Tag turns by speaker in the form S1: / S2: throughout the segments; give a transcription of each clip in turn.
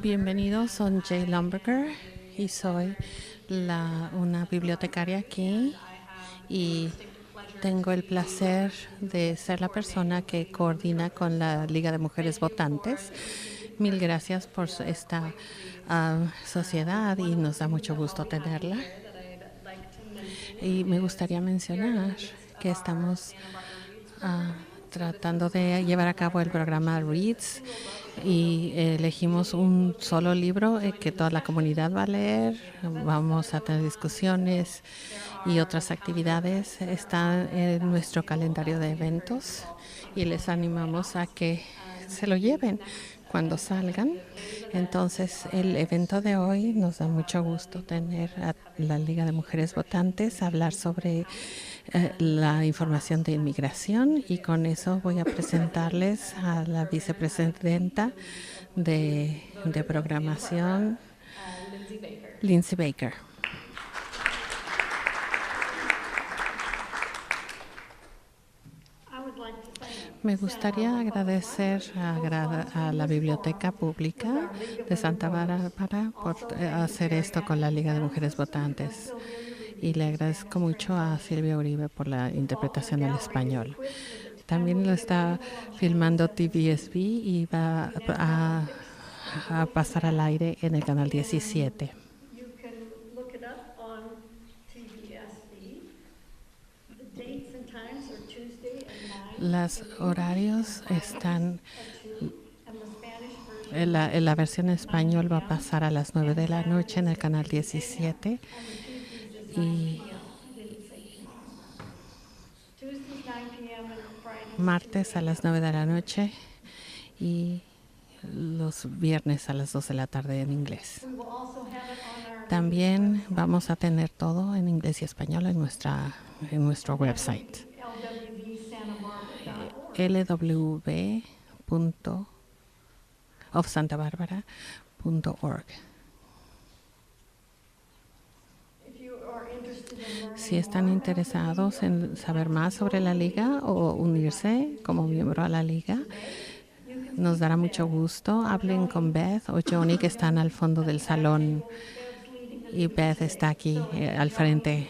S1: Bienvenidos, soy Jay Lumberger y soy una bibliotecaria aquí y tengo el placer de ser la persona que coordina con la Liga de Mujeres Votantes. Mil gracias por esta sociedad y nos da mucho gusto tenerla. Y me gustaría mencionar que estamos tratando de llevar a cabo el programa READS y elegimos un solo libro que toda la comunidad va a leer. Vamos a tener discusiones y otras actividades. Está en nuestro calendario de eventos y les animamos a que se lo lleven cuando salgan. Entonces, el evento de hoy nos da mucho gusto tener a la Liga de Mujeres Votantes a hablar sobre la información de inmigración, y con eso voy a presentarles a la vicepresidenta de programación, Lindsay Baker. Me gustaría agradecer a la Biblioteca Pública de Santa Bárbara por hacer esto con la Liga de Mujeres Votantes. Y le agradezco mucho a Silvia Uribe por la interpretación al español. También lo está filmando TVSB y va a pasar al aire en el canal 17. Los horarios están... La versión en español va a pasar a las 9 de la noche en el canal 17. Y martes a las 9 de la noche y los viernes a las 2 de la tarde en inglés. También vamos a tener todo en inglés y español en nuestro website, lw.ofsantabarbara.org. Si están interesados en saber más sobre la Liga o unirse como miembro a la Liga, nos dará mucho gusto. Hablen con Beth o Johnny, que están al fondo del salón, y Beth está aquí al frente.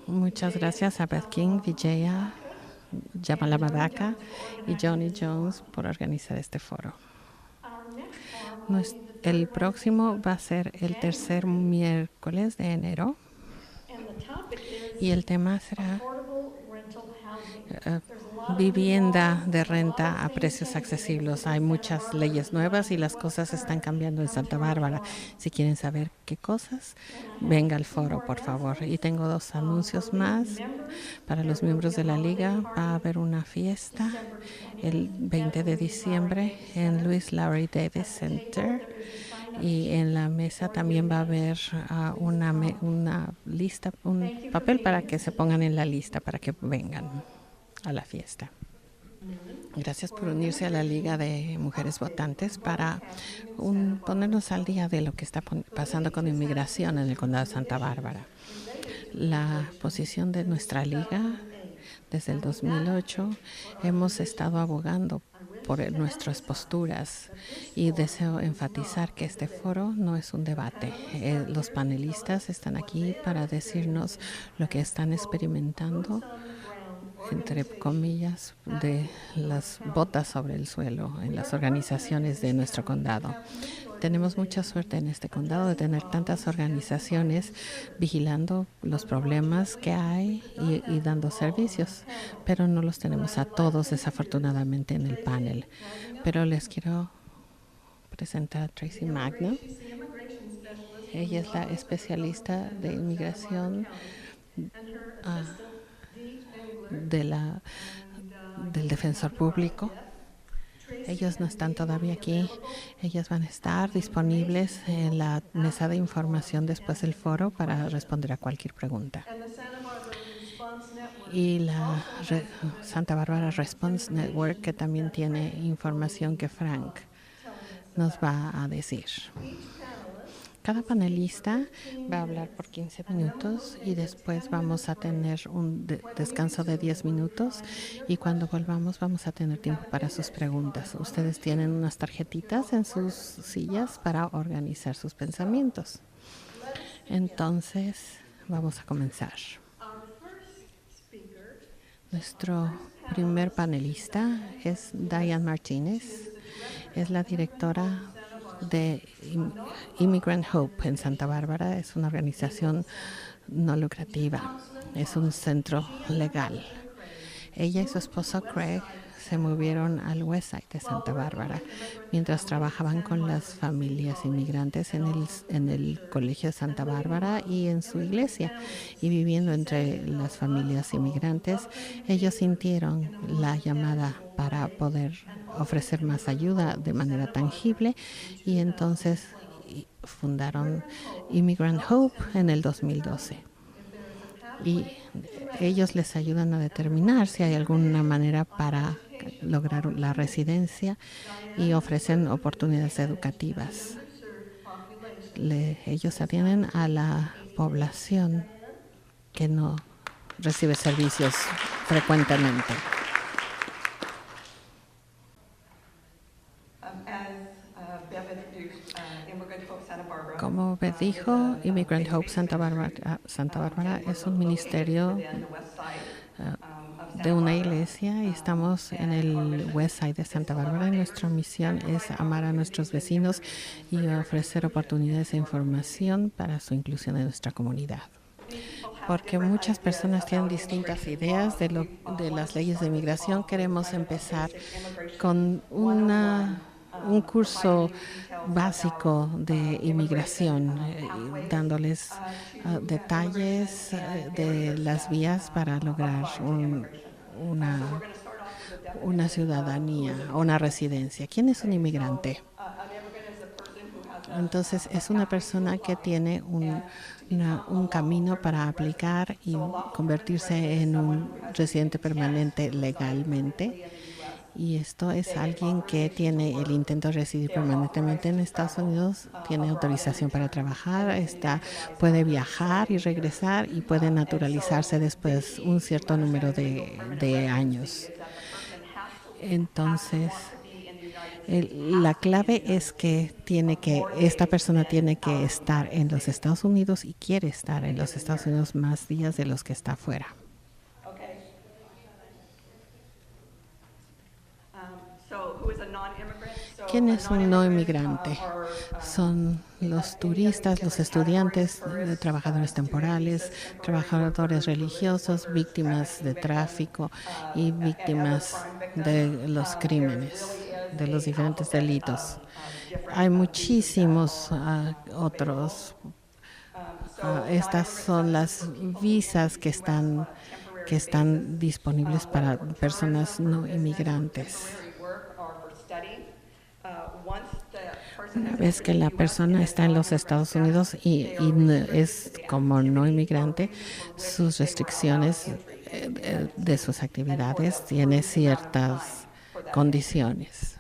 S1: Muchas gracias a Beth King, Vijaya, Jamala Madaka y Johnny Jones por organizar este foro. El próximo va a ser el tercer miércoles de enero y el tema será vivienda de renta a precios accesibles. Hay muchas leyes nuevas y las cosas están cambiando en Santa Bárbara. Si quieren saber qué cosas, venga al foro, por favor. Y tengo 2 anuncios más para los miembros de la Liga. Va a haber una fiesta el 20 de diciembre en Louis Lowry Davis Center. Y en la mesa también va a haber una lista, un papel para que se pongan en la lista para que vengan a la fiesta. Gracias por unirse a la Liga de Mujeres Votantes para ponernos al día de lo que está pasando con inmigración en el condado de Santa Bárbara. La posición de nuestra Liga desde el 2008 hemos estado abogando por nuestras posturas y deseo enfatizar que este foro no es un debate. Los panelistas están aquí para decirnos lo que están experimentando, entre comillas, de las botas sobre el suelo en las organizaciones de nuestro condado. Tenemos mucha suerte en este condado de tener tantas organizaciones vigilando los problemas que hay y dando servicios, pero no los tenemos a todos desafortunadamente en el panel. Pero les quiero presentar a Tracy Magno. Ella es la especialista de inmigración del defensor público. Ellos no están todavía aquí. Ellas van a estar disponibles en la mesa de información después del foro para responder a cualquier pregunta. Y la Santa Bárbara Response Network, que también tiene información que Frank nos va a decir. Cada panelista va a hablar por 15 minutos y después vamos a tener un descanso de 10 minutos y cuando volvamos vamos a tener tiempo para sus preguntas. Ustedes tienen unas tarjetitas en sus sillas para organizar sus pensamientos. Entonces, vamos a comenzar. Nuestro primer panelista es Diane Martínez. Es la directora de Immigrant Hope en Santa Bárbara. Es una organización no lucrativa. Es un centro legal. Ella y su esposo Craig se movieron al West Side de Santa Bárbara mientras trabajaban con las familias inmigrantes en el Colegio de Santa Bárbara y en su iglesia. Y viviendo entre las familias inmigrantes, ellos sintieron la llamada para poder ofrecer más ayuda de manera tangible y entonces fundaron Immigrant Hope en el 2012. Y ellos les ayudan a determinar si hay alguna manera para lograr la residencia y ofrecen oportunidades educativas. Ellos atienden a la población que no recibe servicios frecuentemente. Como Beth dijo, Immigrant Hope Santa Bárbara es un ministerio de una iglesia y estamos en el West Side de Santa Bárbara y nuestra misión es amar a nuestros vecinos y ofrecer oportunidades e información para su inclusión en nuestra comunidad. Porque muchas personas tienen distintas ideas de las leyes de inmigración, queremos empezar con un curso básico de inmigración, dándoles detalles de las vías para lograr una ciudadanía o una residencia. ¿Quién es un inmigrante? Entonces, es una persona que tiene un camino para aplicar y convertirse en un residente permanente legalmente. Y esto es alguien que tiene el intento de residir permanentemente en Estados Unidos, tiene autorización para trabajar, puede viajar y regresar y puede naturalizarse después un cierto número de años. Entonces, la clave es que esta persona tiene que estar en los Estados Unidos y quiere estar en los Estados Unidos más días de los que está afuera. ¿Quién es un no inmigrante? Son los turistas, los estudiantes, trabajadores temporales, trabajadores religiosos, víctimas de tráfico y víctimas de los crímenes, de los diferentes delitos. Hay muchísimos otros. Estas son las visas que están disponibles para personas no inmigrantes. Una vez que la persona está en los Estados Unidos y es como no inmigrante, sus restricciones de sus actividades tienen ciertas condiciones.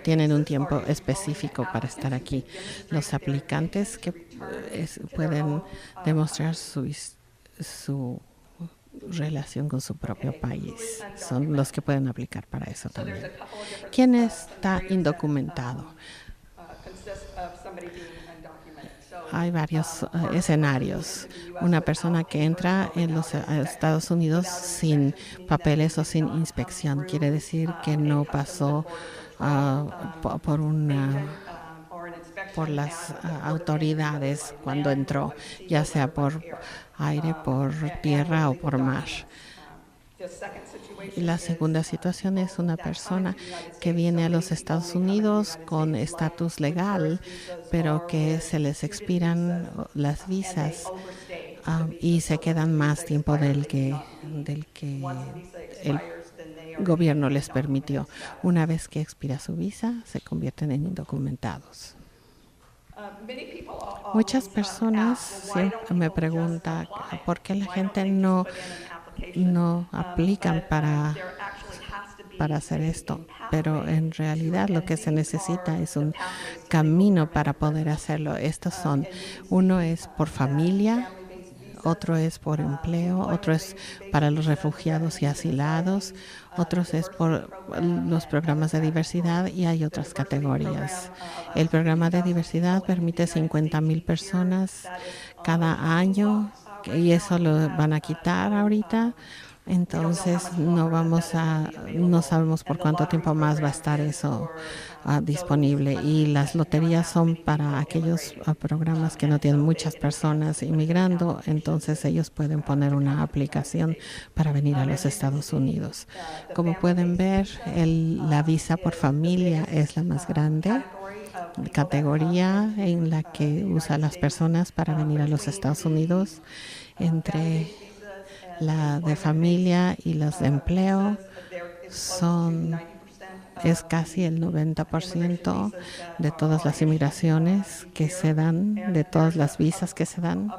S1: Tienen un tiempo específico para estar aquí. Los aplicantes que pueden demostrar su relación con su propio país son los que pueden aplicar para eso también. ¿Quién está indocumentado? Hay varios escenarios. Una persona que entra en los Estados Unidos sin papeles o sin inspección quiere decir que no pasó por las autoridades cuando entró, ya sea por aire, por tierra o por mar. Y la segunda situación es una persona que viene a los Estados Unidos con estatus legal, pero que se les expiran las visas y se quedan más tiempo del que el gobierno les permitió. Una vez que expira su visa, se convierten en indocumentados. Muchas personas siempre me preguntan por qué la gente no aplican para para hacer esto, pero en realidad lo que se necesita es un camino para poder hacerlo. Estos son, uno es por familia, otro es por empleo, otro es para los refugiados y asilados, otros es por los programas de diversidad y hay otras categorías. El programa de diversidad permite 50,000 personas cada año y eso lo van a quitar ahorita. Entonces no sabemos por cuánto tiempo más va a estar eso disponible. Y las loterías son para aquellos programas que no tienen muchas personas inmigrando, entonces ellos pueden poner una aplicación para venir a los Estados Unidos. Como pueden ver, la visa por familia es la más grande categoría en la que usan las personas para venir a los Estados Unidos. Entre la de familia y las de empleo es casi el 90% de todas las inmigraciones que se dan, de todas las visas que se dan.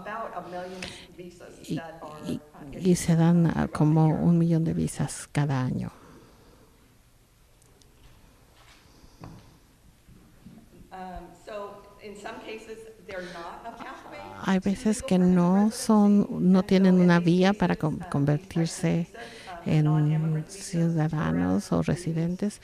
S1: Y se dan como 1 millón de visas cada año. Hay veces que no tienen una vía para convertirse en ciudadanos o residentes.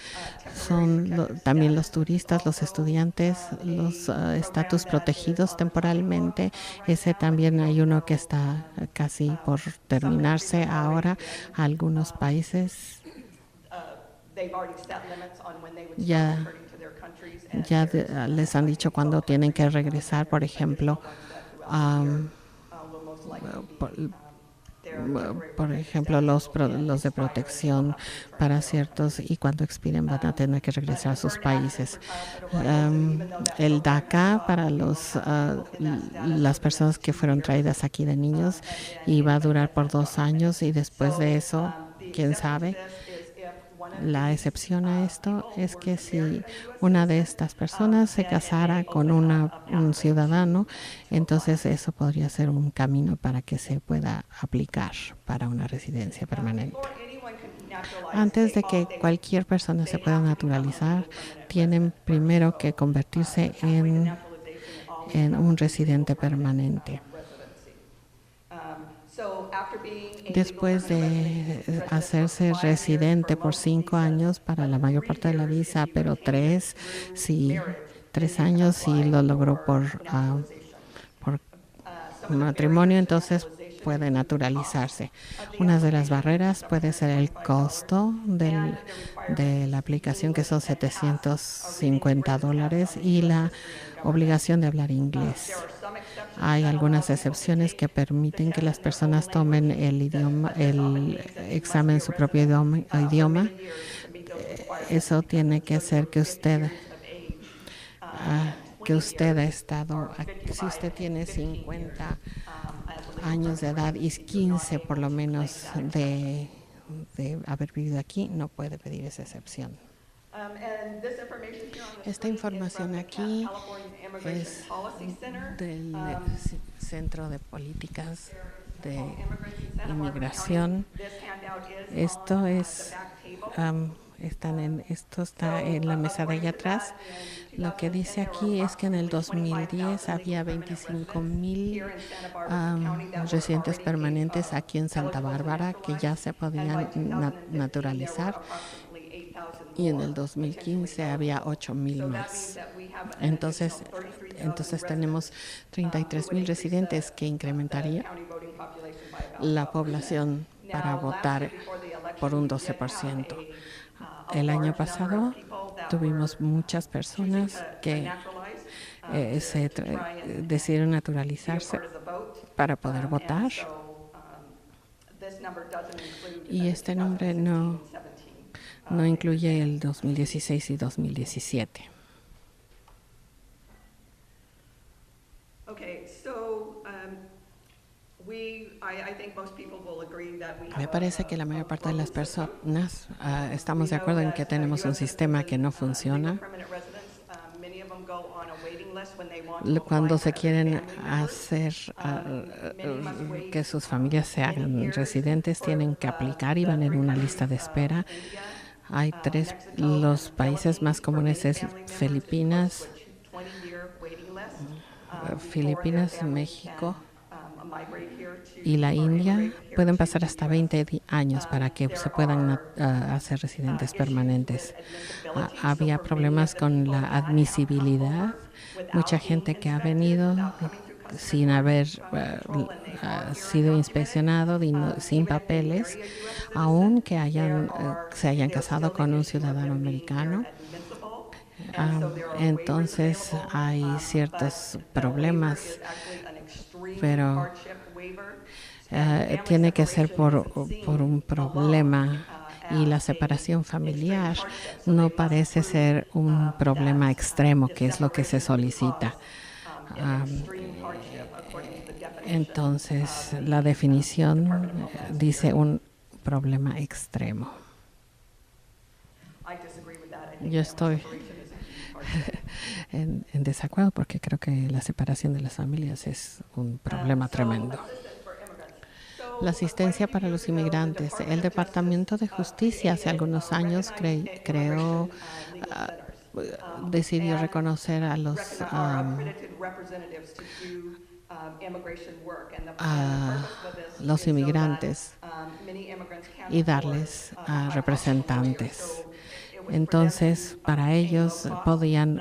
S1: Son también los turistas, los estudiantes, los estatus protegidos temporalmente. Ese también hay uno que está casi por terminarse ahora. Algunos países ya les han dicho cuándo tienen que regresar, por ejemplo, por ejemplo, los de protección para ciertos, y cuando expiren van a tener que regresar a sus países. El DACA para las personas que fueron traídas aquí de niños y va a durar por 2 años y después de eso, quién sabe. La excepción a esto es que si una de estas personas se casara con un ciudadano, entonces eso podría ser un camino para que se pueda aplicar para una residencia permanente. Antes de que cualquier persona se pueda naturalizar, tienen primero que convertirse en un residente permanente. Después de hacerse residente por 5 años para la mayor parte de la visa, pero 3 años si lo logró por matrimonio, entonces puede naturalizarse. Una de las barreras puede ser el costo de la aplicación, que son $750, y la obligación de hablar inglés. Hay algunas excepciones que permiten que las personas tomen el examen en su propio idioma. Eso tiene que ser que usted ha estado, si usted tiene 50 años de edad y 15 por lo menos de haber vivido aquí, no puede pedir esa excepción. Esta información aquí es del Centro de Políticas de Inmigración. Esto está en la mesa de allá atrás. Lo que dice aquí es que en el 2010 había 25,000 residentes permanentes aquí en Santa Bárbara que ya se podían naturalizar, y en el 2015 había 8,000 más. Entonces tenemos 33,000 residentes, que incrementaría la población para votar por un 12%. El año pasado tuvimos muchas personas que decidieron naturalizarse para poder votar, y este nombre no incluye el 2016 y 2017. Me parece que la mayor parte de las personas estamos de acuerdo en que tenemos un sistema que no funciona. Cuando se quieren hacer que sus familias se hagan residentes, tienen que aplicar y van en una lista de espera. Hay tres, los países más comunes es Filipinas, México y la India. Pueden pasar hasta 20 años para que se puedan hacer residentes permanentes. Había problemas con la admisibilidad. Mucha gente que ha venido sin haber sido inspeccionado, sin papeles, aunque se hayan casado con un ciudadano americano. Entonces hay ciertos problemas, pero tiene que ser por un problema, y la separación familiar no parece ser un problema extremo, que es lo que se solicita. Entonces la definición dice un problema extremo. Yo estoy en desacuerdo porque creo que la separación de las familias es un problema tremendo. La asistencia para los inmigrantes. El Departamento de Justicia hace algunos años decidió reconocer a los inmigrantes y darles representantes. Entonces, para ellos podían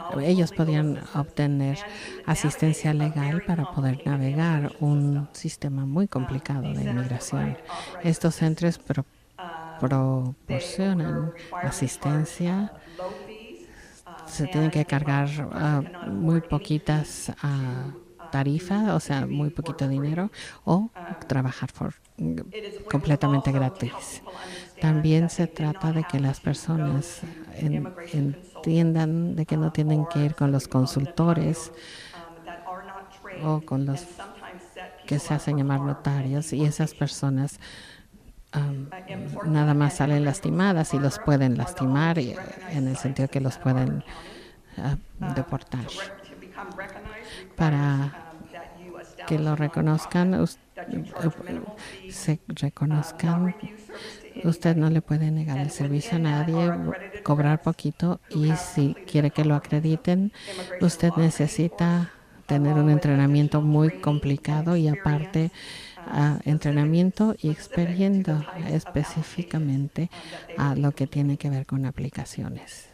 S1: obtener asistencia legal para poder navegar un sistema muy complicado de inmigración. Estos centros proporcionan asistencia. Se tienen que cargar muy poquitas tarifas, o sea, muy poquito dinero, o trabajar completamente gratis. También se trata de que las personas entiendan de que no tienen que ir con los consultores o con los que se hacen llamar notarios, y esas personas nada más salen lastimadas y los pueden lastimar en el sentido que los pueden deportar. Para que lo reconozcan, usted no le puede negar el servicio a nadie, cobrar poquito, y si quiere que lo acrediten, usted necesita tener un entrenamiento muy complicado y aparte entrenamiento y experiencia específicamente a lo que tiene que ver con aplicaciones.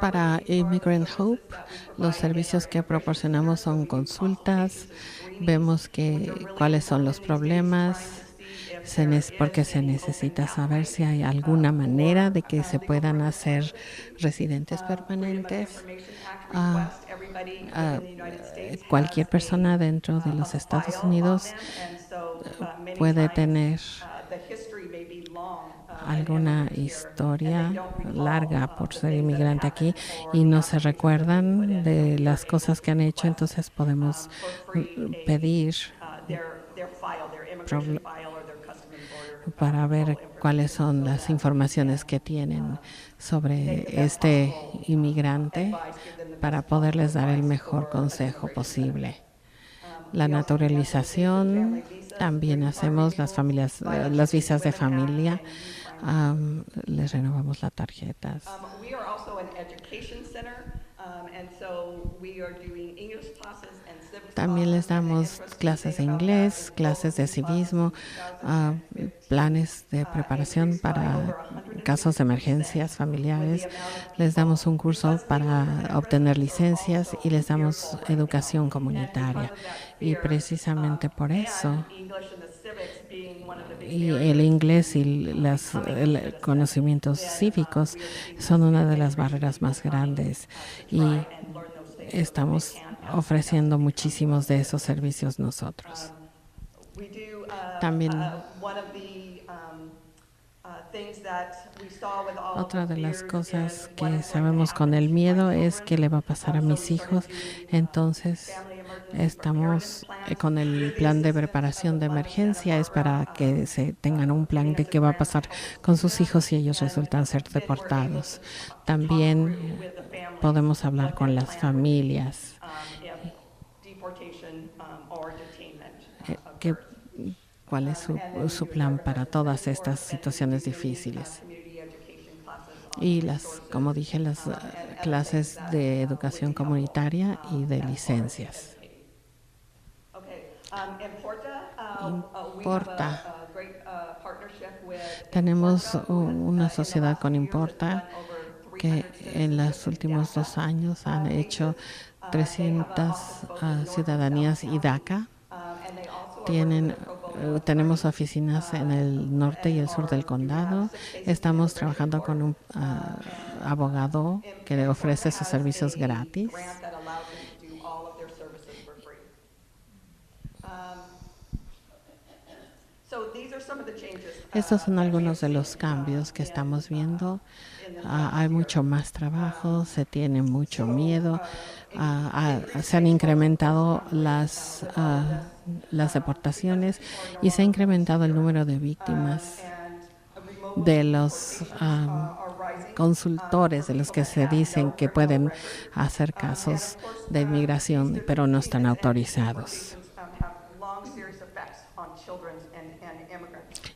S1: Para Immigrant Hope, los servicios que proporcionamos son consultas, vemos cuáles son los problemas, porque se necesita saber si hay alguna manera de que se puedan hacer residentes permanentes. Cualquier persona dentro de los Estados Unidos puede tener alguna historia larga por ser inmigrante aquí y no se recuerdan de las cosas que han hecho, entonces podemos pedir para ver cuáles son las informaciones que tienen sobre este inmigrante para poderles dar el mejor consejo posible. La naturalización, también hacemos las visas de familia, les renovamos las tarjetas. También les damos clases de inglés, clases de civismo, planes de preparación para casos de emergencias familiares. Les damos un curso para obtener licencias y les damos educación comunitaria. Y precisamente por eso, y el inglés y los conocimientos cívicos son una de las barreras más grandes, y estamos ofreciendo muchísimos de esos servicios nosotros. También otra de las cosas que sabemos con el miedo es qué le va a pasar a mis hijos. Entonces estamos con el plan de preparación de emergencia, es para que se tengan un plan de qué va a pasar con sus hijos si ellos resultan ser deportados. También podemos hablar con las familias cuál es su plan para todas estas situaciones difíciles. Y como dije, las clases de educación comunitaria y de licencias. Importa. Tenemos una sociedad con Importa que en los últimos 2 años han hecho 300 ciudadanías y DACA. Tenemos oficinas en el norte y el sur del condado. Estamos trabajando con un abogado que le ofrece sus servicios gratis. Estos son algunos de los cambios que estamos viendo. Hay mucho más trabajo, se tiene mucho miedo, se han incrementado las deportaciones y se ha incrementado el número de víctimas de los consultores, de los que se dicen que pueden hacer casos de inmigración, pero no están autorizados.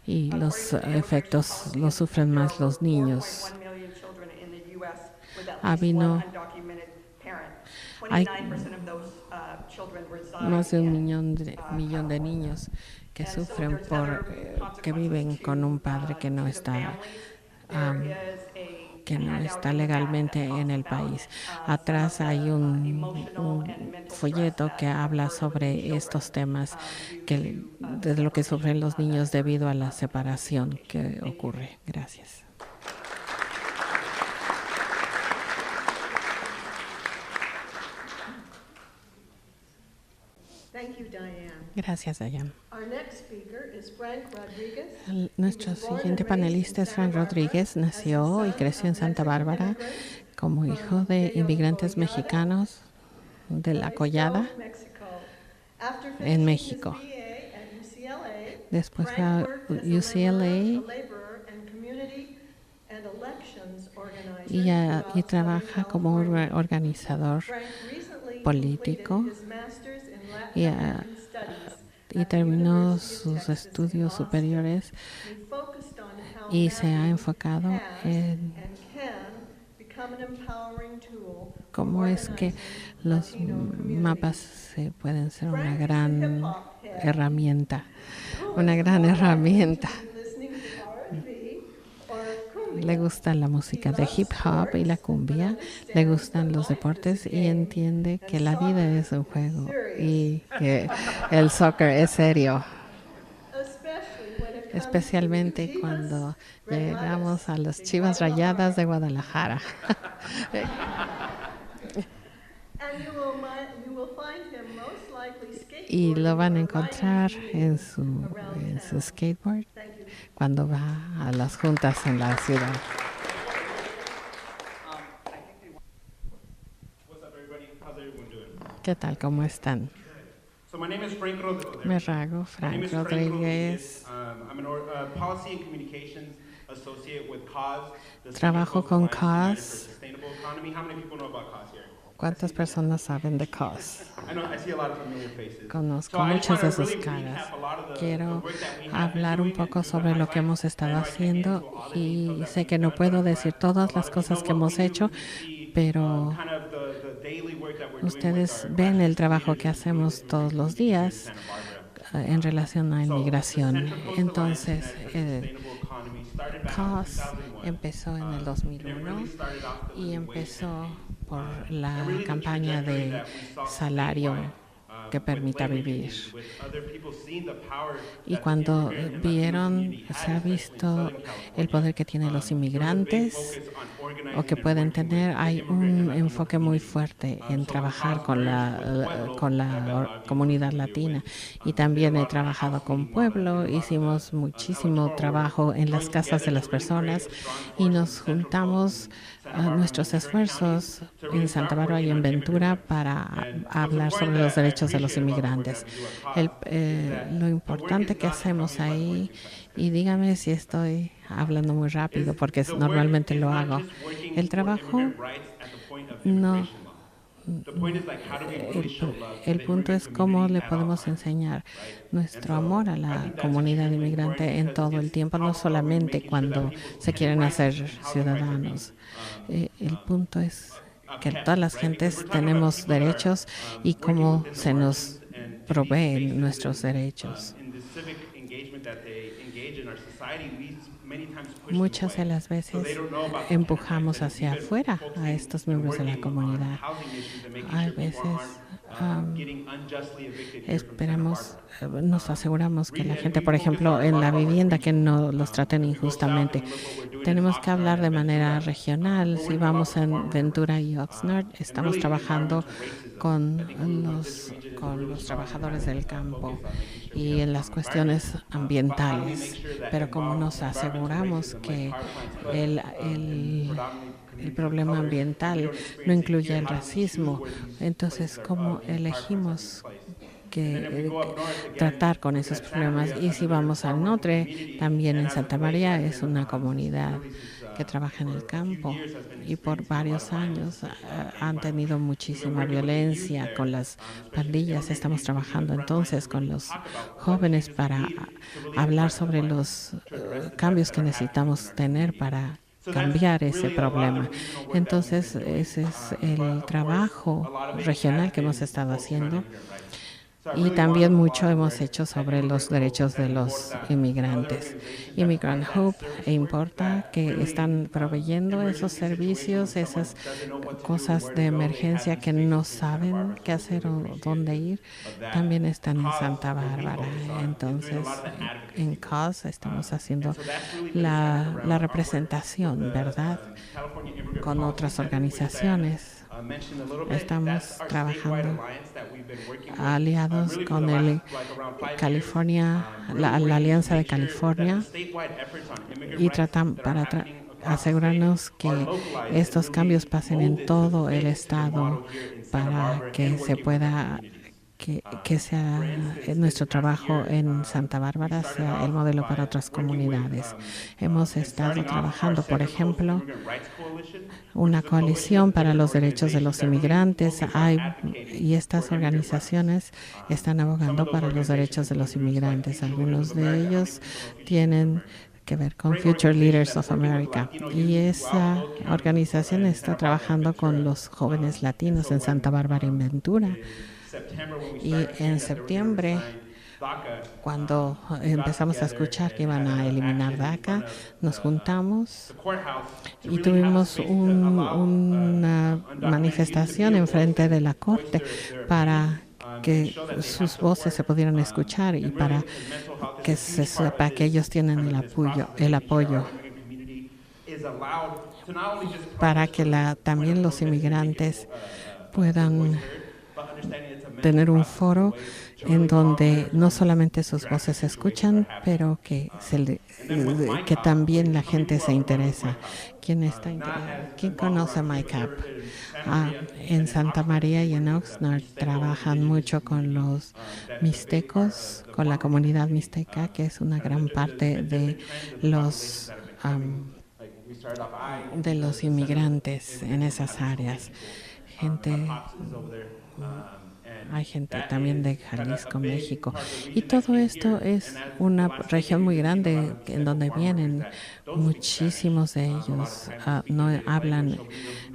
S1: Y los efectos los sufren más los niños. Hay más de un millón de niños que sufren que viven con un padre que no está legalmente en el país. Atrás hay un folleto que habla sobre estos temas, de lo que sufren los niños debido a la separación que ocurre. Gracias. Gracias, Diane. Nuestro siguiente panelista es Frank Rodríguez. Nació y creció en Santa Bárbara como hijo de inmigrantes mexicanos de La Collada, en México. Después fue a UCLA y trabaja como organizador político y terminó sus estudios superiores y se ha enfocado en cómo es que los mapas pueden ser una gran herramienta. Le gusta la música de hip hop y la cumbia, le gustan los deportes y entiende que la vida es un juego y que el soccer es serio. Especialmente cuando llegamos a las Chivas Rayadas de Guadalajara. Y lo van a encontrar en su skateboard cuando va a las juntas en la ciudad. ¿Qué tal? ¿Cómo están? Me llamo Frank Rodríguez. Trabajo con CAUSE. ¿Cuántas personas saben de CAUSE? Conozco muchas de sus caras. Quiero hablar un poco sobre lo que hemos estado haciendo y sé que no puedo decir todas las cosas que hemos hecho, pero ustedes ven el trabajo que hacemos todos los días en relación a inmigración. Entonces, CAUSE empezó en el 2001 y empezó por la campaña de salario que permita vivir. Y cuando se ha visto el poder que tienen los inmigrantes o que pueden tener, hay un enfoque muy fuerte en trabajar con la comunidad latina. Y también he trabajado con pueblo, hicimos muchísimo trabajo en las casas de las personas y nos juntamos nuestros esfuerzos en Santa Bárbara y en Ventura para hablar sobre los derechos de los inmigrantes. Lo importante que hacemos ahí, y dígame si estoy hablando muy rápido porque normalmente lo hago, el trabajo no el punto es cómo le podemos enseñar nuestro amor a la comunidad inmigrante en todo el tiempo, no solamente cuando se quieren hacer ciudadanos. El punto es que todas las gentes tenemos derechos y cómo se nos proveen nuestros derechos. Muchas de las veces empujamos hacia afuera a estos miembros de la comunidad. A veces esperamos, nos aseguramos que la gente, por ejemplo, en la vivienda, que no los traten injustamente. Tenemos que hablar de manera regional. Si vamos en Ventura y Oxnard, estamos trabajando con los trabajadores del campo y en las cuestiones ambientales. Pero como nos aseguramos que el problema ambiental no incluye el racismo, entonces cómo elegimos que tratar con esos problemas. Y si vamos al norte, también en Santa María es una comunidad que trabaja en el campo y por varios años han tenido muchísima violencia con las pandillas. Estamos trabajando entonces con los jóvenes para hablar sobre los cambios que necesitamos tener para cambiar ese problema. Entonces, ese es el trabajo regional que hemos estado haciendo. Y también mucho hemos hecho sobre los derechos de los inmigrantes. Immigrant Hope importa que están proveyendo esos servicios, esas cosas de emergencia que no saben qué hacer o dónde ir. También están en Santa Bárbara. Entonces, en CAUSE estamos haciendo la representación, ¿verdad?, con otras organizaciones. Estamos trabajando aliados con el la Alianza de California y tratamos para asegurarnos que estos cambios pasen en todo el estado para que se pueda que sea nuestro trabajo en Santa Bárbara sea el modelo para otras comunidades. Hemos estado trabajando, por ejemplo, una coalición para los derechos de los inmigrantes y estas organizaciones están abogando para los derechos de los inmigrantes. Algunos de ellos tienen que ver con Future Leaders of America. Y esa organización está trabajando con los jóvenes latinos en Santa Bárbara y Ventura. Y en septiembre, cuando empezamos a escuchar que iban a eliminar DACA, nos juntamos y tuvimos una manifestación enfrente de la corte para que sus voces se pudieran escuchar y para que se sepa que ellos tienen el apoyo para que también los inmigrantes puedan tener un foro en donde no solamente sus voces se escuchan, pero que también la gente se interesa. ¿Quién conoce MyCap? En Santa María y en Oxnard trabajan mucho con los mixtecos, con la comunidad mixteca, que es una gran parte de los inmigrantes en esas áreas. Hay gente también de Jalisco, México. Y todo esto es una región muy grande en donde vienen muchísimos de ellos. No hablan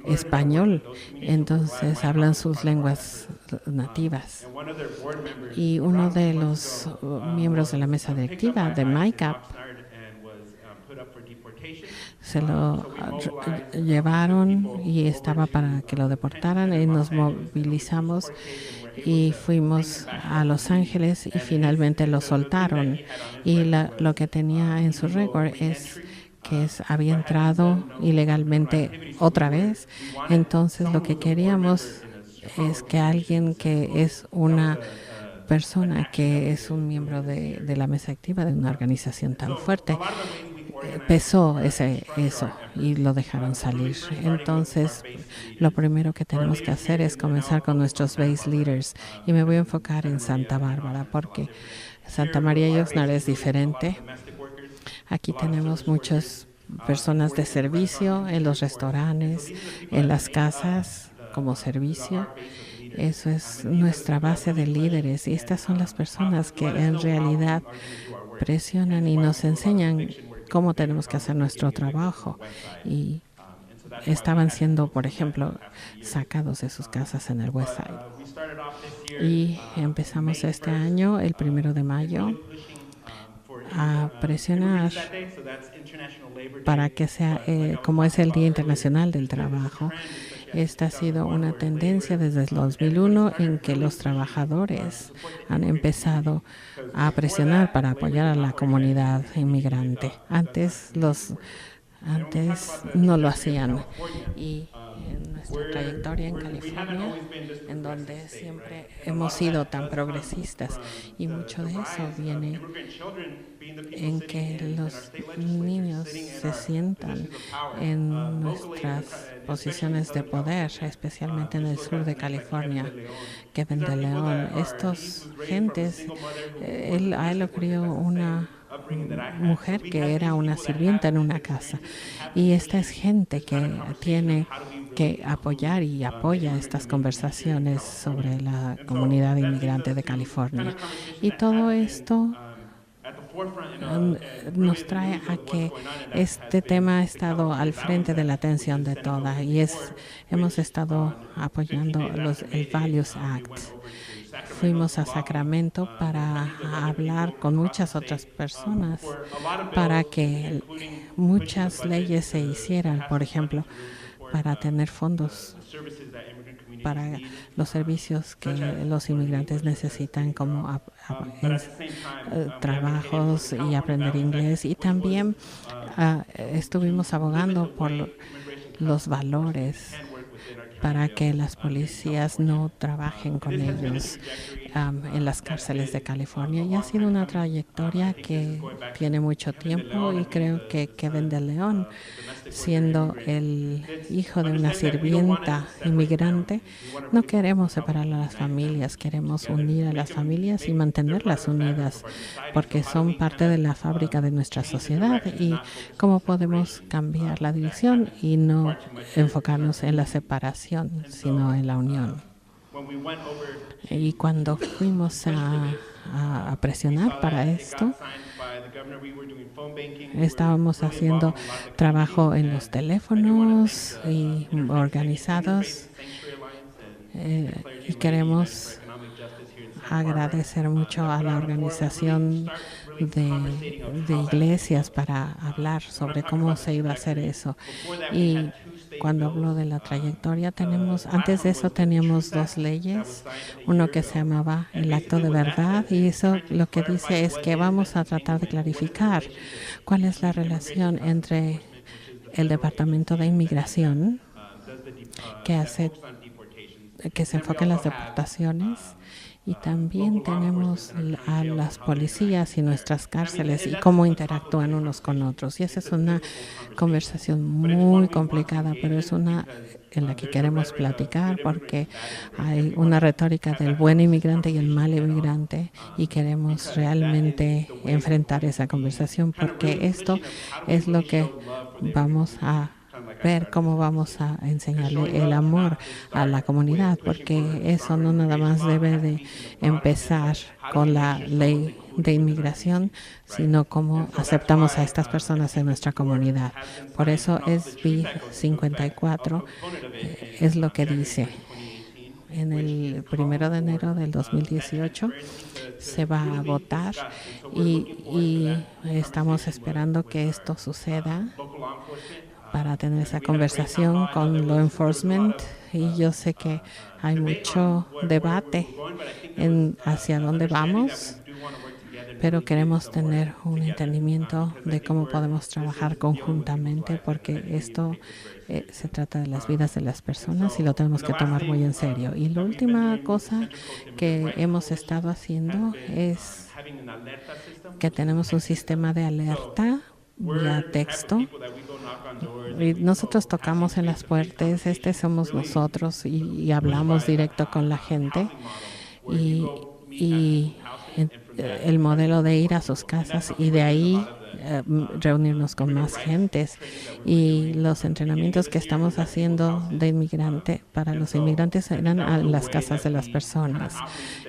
S1: español, entonces hablan sus lenguas nativas. Y uno de los miembros de la mesa directiva de MyCap se lo llevaron y estaba para que lo deportaran y nos movilizamos y fuimos a Los Ángeles y finalmente lo soltaron. Y lo que tenía en su récord es que había entrado ilegalmente otra vez. Entonces lo que queríamos es que alguien que es una persona que es un miembro de la mesa activa de una organización tan fuerte pesó eso y lo dejaron salir. Entonces, lo primero que tenemos que hacer es comenzar con nuestros base leaders. Y me voy a enfocar en Santa Bárbara porque Santa María y Oxnard es diferente. Aquí tenemos muchas personas de servicio en los restaurantes, en las casas, como servicio. Eso es nuestra base de líderes y estas son las personas que en realidad presionan y nos enseñan cómo tenemos que hacer nuestro trabajo. Y estaban siendo, por ejemplo, sacados de sus casas en el West Side. Y empezamos este año, el 1 de mayo, a presionar para que sea, como es el Día Internacional del Trabajo. Esta ha sido una tendencia desde el 2001 en que los trabajadores han empezado a presionar para apoyar a la comunidad inmigrante. Antes no lo hacían. Y en nuestra trayectoria en California, en donde siempre hemos sido tan progresistas, y mucho de eso viene en que los niños se sientan en nuestras posiciones de poder, especialmente en el sur de California. Kevin de León, estos gentes, a él lo crió una mujer que era una sirvienta en una casa, y esta es gente que tiene que apoyar y apoya estas conversaciones sobre la comunidad inmigrante de California. Y todo esto nos trae a que este tema ha estado al frente de la atención de todas, y hemos estado apoyando el Values Act. Fuimos a Sacramento para hablar con muchas otras personas para que muchas leyes se hicieran, por ejemplo, para tener fondos para los servicios que los inmigrantes necesitan, como trabajos y aprender inglés. Y también estuvimos abogando por los valores para que las policías no trabajen con ellos en las cárceles de California. Y ha sido una trayectoria que tiene mucho tiempo, y creo que Kevin de León, siendo el hijo de una sirvienta inmigrante, no queremos separar a las familias, queremos unir a las familias y mantenerlas unidas, porque son parte de la fábrica de nuestra sociedad. Y cómo podemos cambiar la división y no enfocarnos en la separación, sino en la unión. Y cuando fuimos a presionar para esto, estábamos haciendo trabajo en los teléfonos y organizados, y queremos agradecer mucho a la organización de iglesias para hablar sobre cómo se iba a hacer eso. Y cuando hablo de la trayectoria, antes de eso teníamos 2 leyes, uno que se llamaba el Acto de Verdad, y eso lo que dice es que vamos a tratar de clarificar cuál es la relación entre el Departamento de Inmigración, que se enfoca en las deportaciones, y también tenemos a las policías y nuestras cárceles y cómo interactúan unos con otros. Y esa es una conversación muy complicada, pero es una en la que queremos platicar, porque hay una retórica del buen inmigrante y el mal inmigrante, y queremos realmente enfrentar esa conversación, porque esto es lo que vamos a ver, cómo vamos a enseñarle el amor a la comunidad, porque eso no nada más debe de empezar con la ley de inmigración, sino cómo aceptamos a estas personas en nuestra comunidad. Por eso SB 54 es lo que dice. En el 1 de enero del 2018 se va a votar, y estamos esperando que esto suceda para tener esa conversación con law enforcement. Y yo sé que hay mucho debate hacia dónde vamos, pero queremos tener un entendimiento de cómo podemos trabajar conjuntamente, porque esto se trata de las vidas de las personas y lo tenemos que tomar muy en serio. Y la última cosa que hemos estado haciendo es que tenemos un sistema de alerta vía texto. Y nosotros tocamos en las puertas, somos nosotros, y hablamos directo con la gente. Y el modelo de ir a sus casas y de ahí reunirnos con más gentes, y los entrenamientos que estamos haciendo de inmigrante para los inmigrantes eran a las casas de las personas.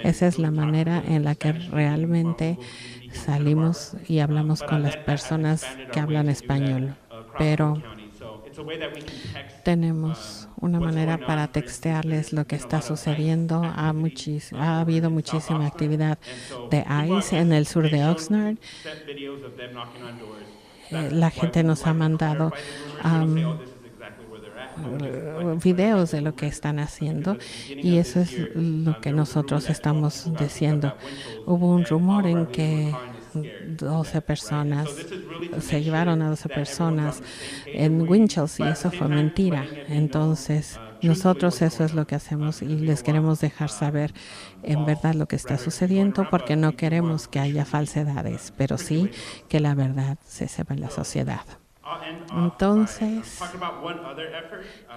S1: Esa es la manera en la que realmente salimos y hablamos con las personas que hablan español. Pero tenemos una manera para textearles lo que está sucediendo. Ha habido muchísima actividad de ICE en el sur de Oxnard. La gente nos ha mandado videos de lo que están haciendo, y eso es lo que nosotros estamos diciendo. Hubo un rumor en que 12 personas se llevaron a 12 personas en Winchell, y eso fue mentira. Entonces nosotros eso es lo que hacemos, y les queremos dejar saber en verdad lo que está sucediendo, porque no queremos que haya falsedades, pero sí que la verdad se sepa en la sociedad. Entonces,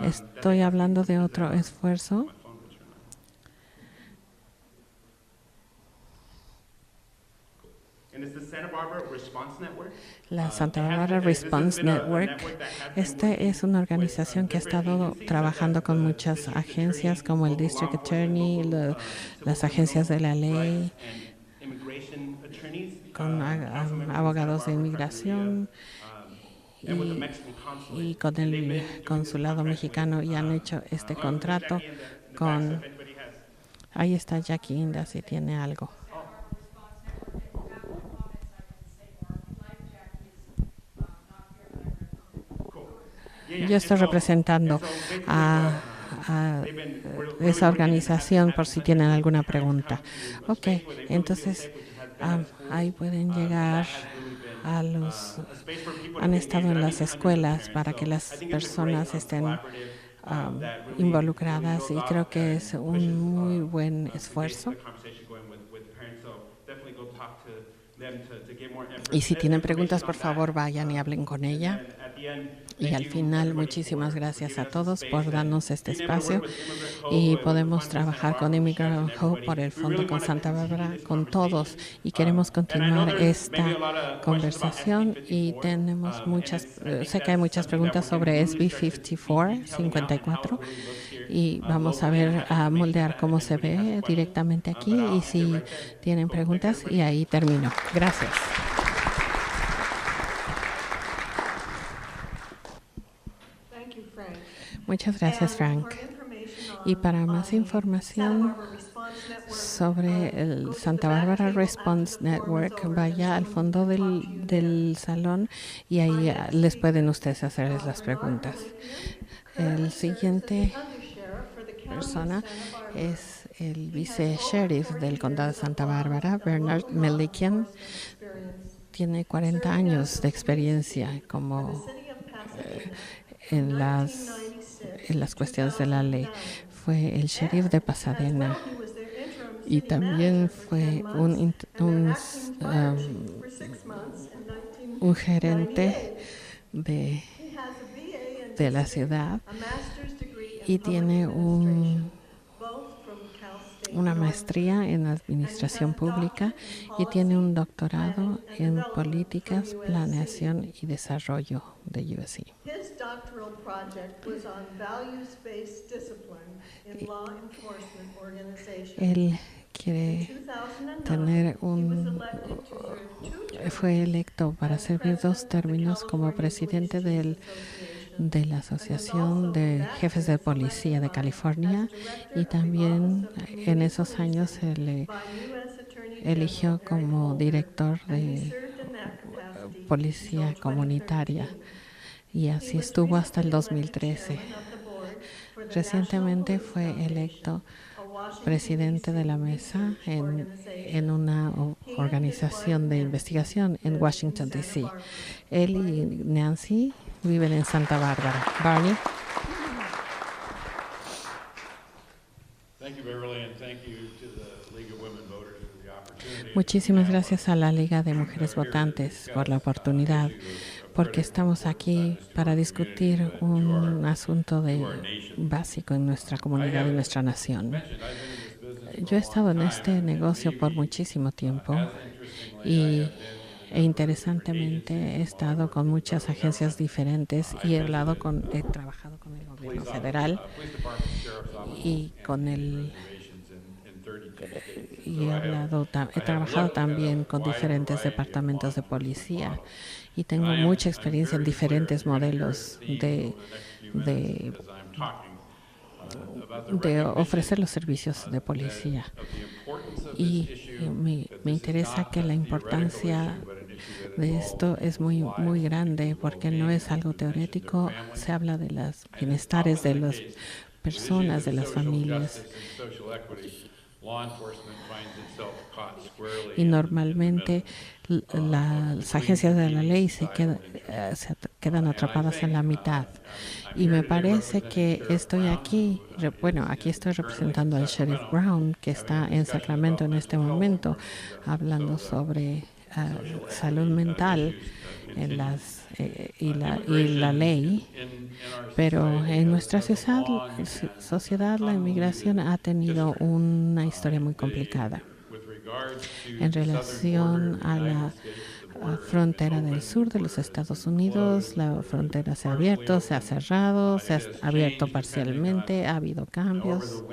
S1: estoy hablando de otro esfuerzo. La Santa Barbara Response Network. Esta es una organización que ha estado trabajando con muchas agencias como el District Attorney, las agencias de la ley, con abogados de inmigración y con el consulado mexicano, y han hecho este contrato con... Ahí está Jackie Inda si tiene algo. Yo estoy representando a esa organización por si tienen alguna pregunta. Ok, entonces ahí pueden llegar a los... Han estado en las escuelas para que las personas estén involucradas, y creo que es un muy buen esfuerzo. Y si tienen preguntas, por favor, vayan y hablen con ella. Y al final, muchísimas gracias a todos por darnos este espacio, y podemos trabajar con Immigrant Hope por el Fondo con Santa Bárbara, con todos, y queremos continuar esta conversación. Y tenemos sé que hay muchas preguntas sobre SB 54, y vamos a ver, a moldear cómo se ve directamente aquí, y si tienen preguntas, y ahí termino. Gracias. Muchas gracias, Frank. Y para más información sobre el Santa Barbara Response Network, vaya al fondo del salón, y ahí les pueden ustedes hacerles las preguntas. El siguiente persona es el vice-sheriff del condado de Santa Bárbara, Bernard Melikian. Tiene 40 años de experiencia como en las cuestiones de la ley. Fue el sheriff de Pasadena, y también fue un gerente de la ciudad, y tiene una maestría en administración pública, y tiene un doctorado en políticas, planeación y desarrollo de USC. Él quiere fue electo para servir 2 términos como presidente de la Asociación de Jefes de Policía de California, y también en esos años se le eligió como director de policía comunitaria, y así estuvo hasta el 2013. Recientemente fue electo presidente de la mesa en una organización de investigación en Washington, D.C. Él y Nancy viven en Santa Bárbara. Barney. Muchísimas gracias a la Liga de Mujeres Votantes por la oportunidad, porque estamos aquí para discutir un asunto básico en nuestra comunidad y nuestra nación. Yo he estado en este negocio por muchísimo tiempo, y E interesantemente he estado con muchas agencias diferentes y he trabajado con el gobierno federal y con el he trabajado también con diferentes departamentos de policía y tengo mucha experiencia en diferentes modelos de, de ofrecer los servicios de policía. Y me interesa que la importancia de esto es muy grande porque no es algo teórico, se habla de los bienestares de las personas, de las familias. Y normalmente las agencias de la ley se quedan atrapadas en la mitad. Y me parece que estoy aquí, aquí estoy representando al Sheriff Brown, que está en Sacramento en este momento, hablando sobre salud mental y la ley. Pero en nuestra sociedad la inmigración ha tenido una historia muy complicada en relación a la frontera del sur de los Estados Unidos. La frontera se ha abierto, se ha cerrado, se ha abierto parcialmente, ha habido cambios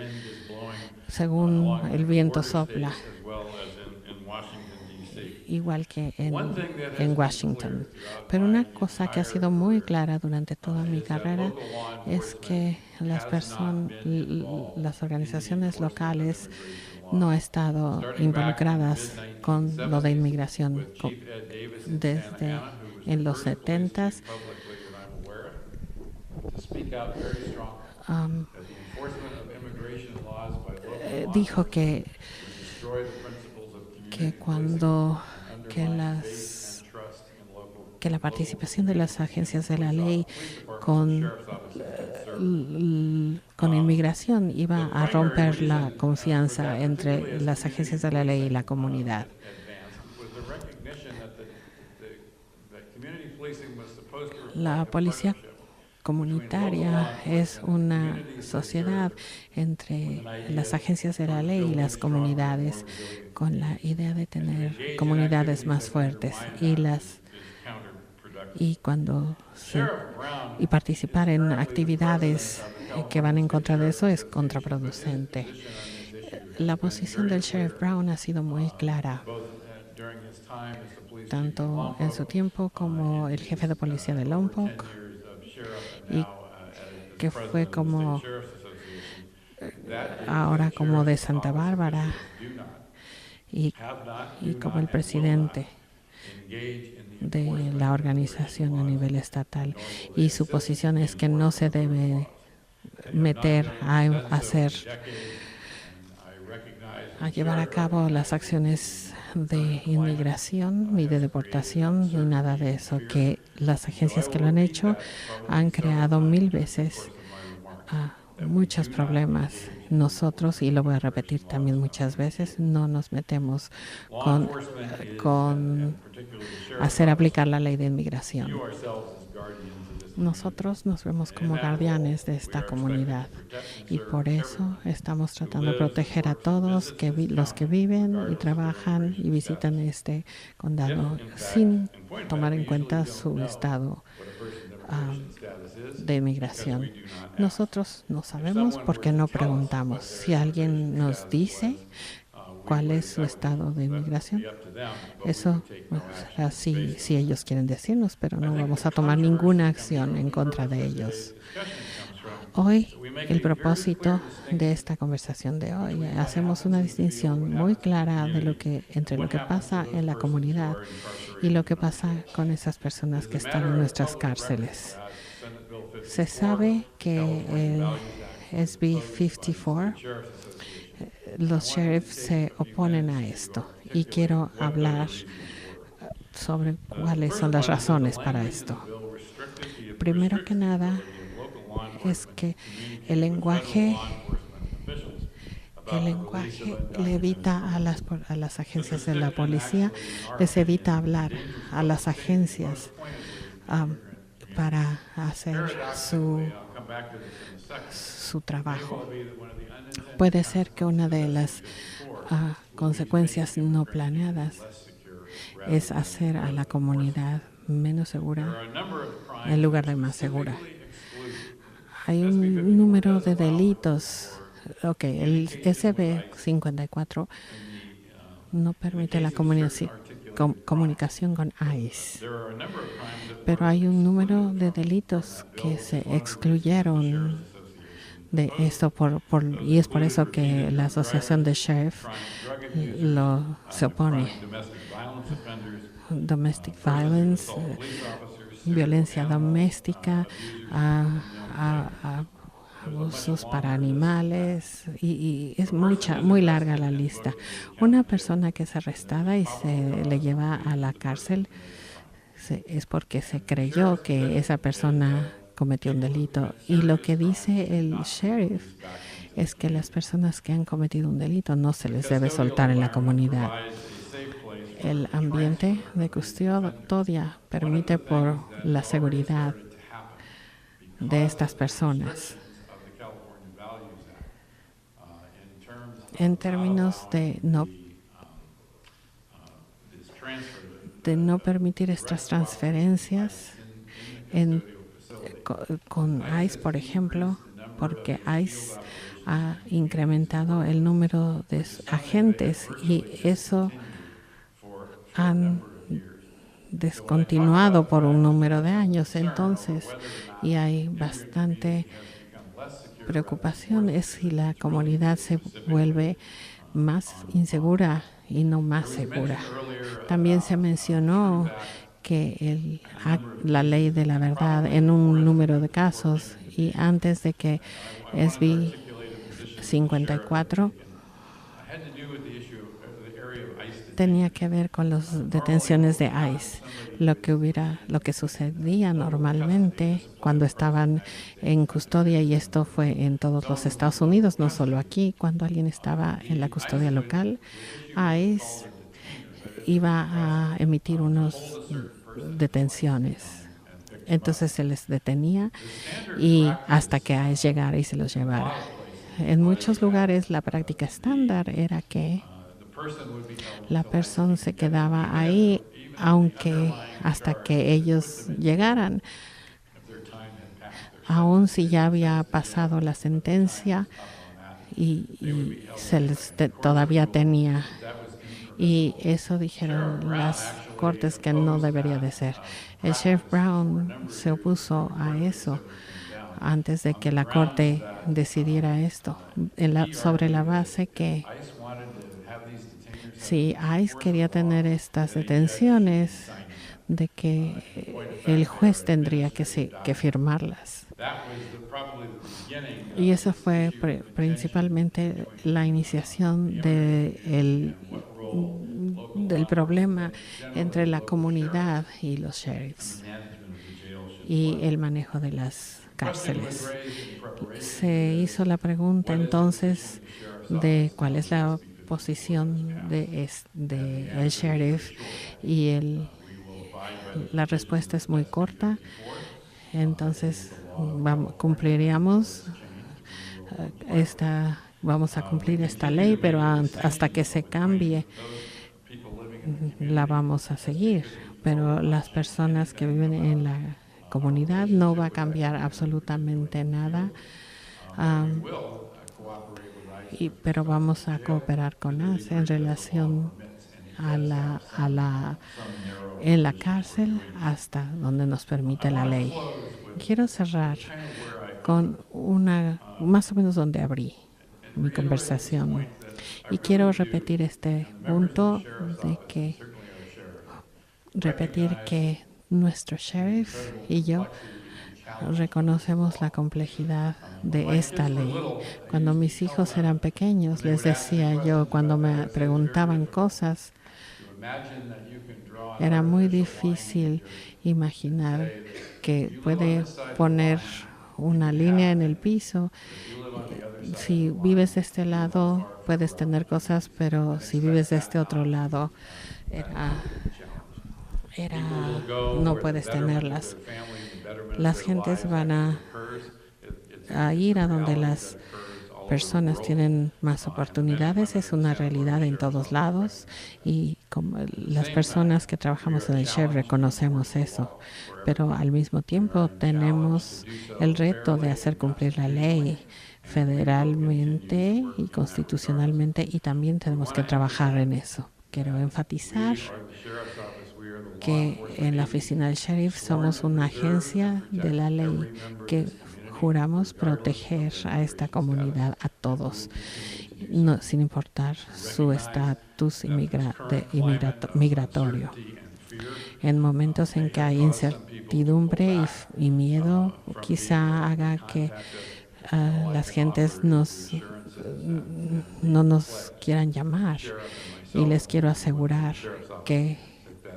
S1: según el viento sopla, igual que en Washington. Pero una cosa que ha sido muy clara durante toda mi carrera es que las organizaciones locales no han estado involucradas con lo de inmigración desde en los 70s. Dijo que la participación de las agencias de la ley con inmigración iba a romper la confianza entre las agencias de la ley y la comunidad. La policía comunitaria es una sociedad entre las agencias de la ley y las comunidades, con la idea de tener comunidades más fuertes y participar en actividades que van en contra de eso es contraproducente. La posición del Sheriff Brown ha sido muy clara, tanto en su tiempo como el jefe de policía de Lompoc, y que fue ahora como de Santa Bárbara y como el presidente de la organización a nivel estatal. Y su posición es que no se debe meter a llevar a cabo las acciones de inmigración ni de deportación ni nada de eso, que las agencias que lo han hecho han creado 1000 veces muchos problemas. Nosotros, y lo voy a repetir también muchas veces, no nos metemos con hacer aplicar la ley de inmigración. Nosotros nos vemos como guardianes de esta comunidad y por eso estamos tratando de proteger a todos los que viven y trabajan y visitan este condado sin tomar en cuenta su estado de inmigración. Nosotros no sabemos porque no preguntamos. Si alguien nos dice cuál es su estado de inmigración, eso será si ellos quieren decirnos, pero no vamos a tomar ninguna acción en contra de ellos. Hoy, el propósito de esta conversación de hoy, hacemos una distinción muy clara entre lo que pasa en la comunidad y lo que pasa con esas personas que están en nuestras cárceles. Se sabe que el SB 54, los sheriffs se oponen a esto y quiero hablar sobre cuáles son las razones para esto. Primero que nada es que el lenguaje le evita a las agencias de la policía, les evita hablar a las agencias para hacer su trabajo. Puede ser que una de las consecuencias no planeadas es hacer a la comunidad menos segura en lugar de más segura. Hay un número de delitos. Ok, el SB 54 no permite la comunicación con ICE, pero hay un número de delitos que se excluyeron de esto y es por eso que la Asociación de Sheriff se opone. Domestic violence, violencia doméstica, abusos para animales y es muy larga la lista. Una persona que es arrestada y se le lleva a la cárcel es porque se creyó que esa persona cometió un delito. Y lo que dice el sheriff es que las personas que han cometido un delito no se les debe soltar en la comunidad. El ambiente de custodia permite por la seguridad de estas personas. En términos de no permitir estas transferencias con ICE, por ejemplo, porque ICE ha incrementado el número de agentes y eso han descontinuado por un número de años. Entonces, y hay bastante preocupación es si la comunidad se vuelve más insegura y no más segura. También se mencionó que la ley de la verdad en un número de casos y antes de que SB 54 tenía que ver con las detenciones de ICE, lo que sucedía normalmente cuando estaban en custodia, y esto fue en todos los Estados Unidos, no solo aquí. Cuando alguien estaba en la custodia local, ICE iba a emitir unas detenciones. Entonces se les detenía y hasta que ICE llegara y se los llevara. En muchos lugares la práctica estándar era que la persona se quedaba ahí hasta que ellos llegaran, aun si ya había pasado la sentencia y todavía tenía. Y eso dijeron las cortes que no debería de ser. El Sheriff Brown se opuso a eso antes de que la corte decidiera esto, sobre la base que si ICE quería tener estas detenciones, de que el juez tendría que firmarlas. Y eso fue principalmente la iniciación del problema entre la comunidad y los sheriffs y el manejo de las cárceles. Se hizo la pregunta entonces de cuál es la posición de el sheriff y la respuesta es muy corta. Entonces vamos a cumplir esta ley, pero hasta que se cambie la vamos a seguir. Pero las personas que viven en la comunidad no va a cambiar absolutamente nada. Pero vamos a cooperar con ICE en relación en la cárcel hasta donde nos permite la ley. Quiero cerrar con más o menos donde abrí mi conversación. Y quiero repetir este punto repetir que nuestro sheriff y yo reconocemos la complejidad de esta ley. Cuando mis hijos eran pequeños, les decía yo, cuando me preguntaban cosas, era muy difícil imaginar que puede poner una línea en el piso. Si vives de este lado, puedes tener cosas, pero si vives de este otro lado, no puedes tenerlas. Las gentes van a ir a donde personas tienen más oportunidades, es una realidad en todos lados y como las personas que trabajamos en el sheriff reconocemos eso, pero al mismo tiempo tenemos el reto de hacer cumplir la ley federalmente y constitucionalmente y también tenemos que trabajar en eso. Quiero enfatizar que en la oficina del sheriff somos una agencia de la ley que juramos proteger a esta comunidad, a todos, no, sin importar su estatus migratorio. En momentos en que hay incertidumbre y miedo, quizá haga que las gentes no nos quieran llamar. Y les quiero asegurar que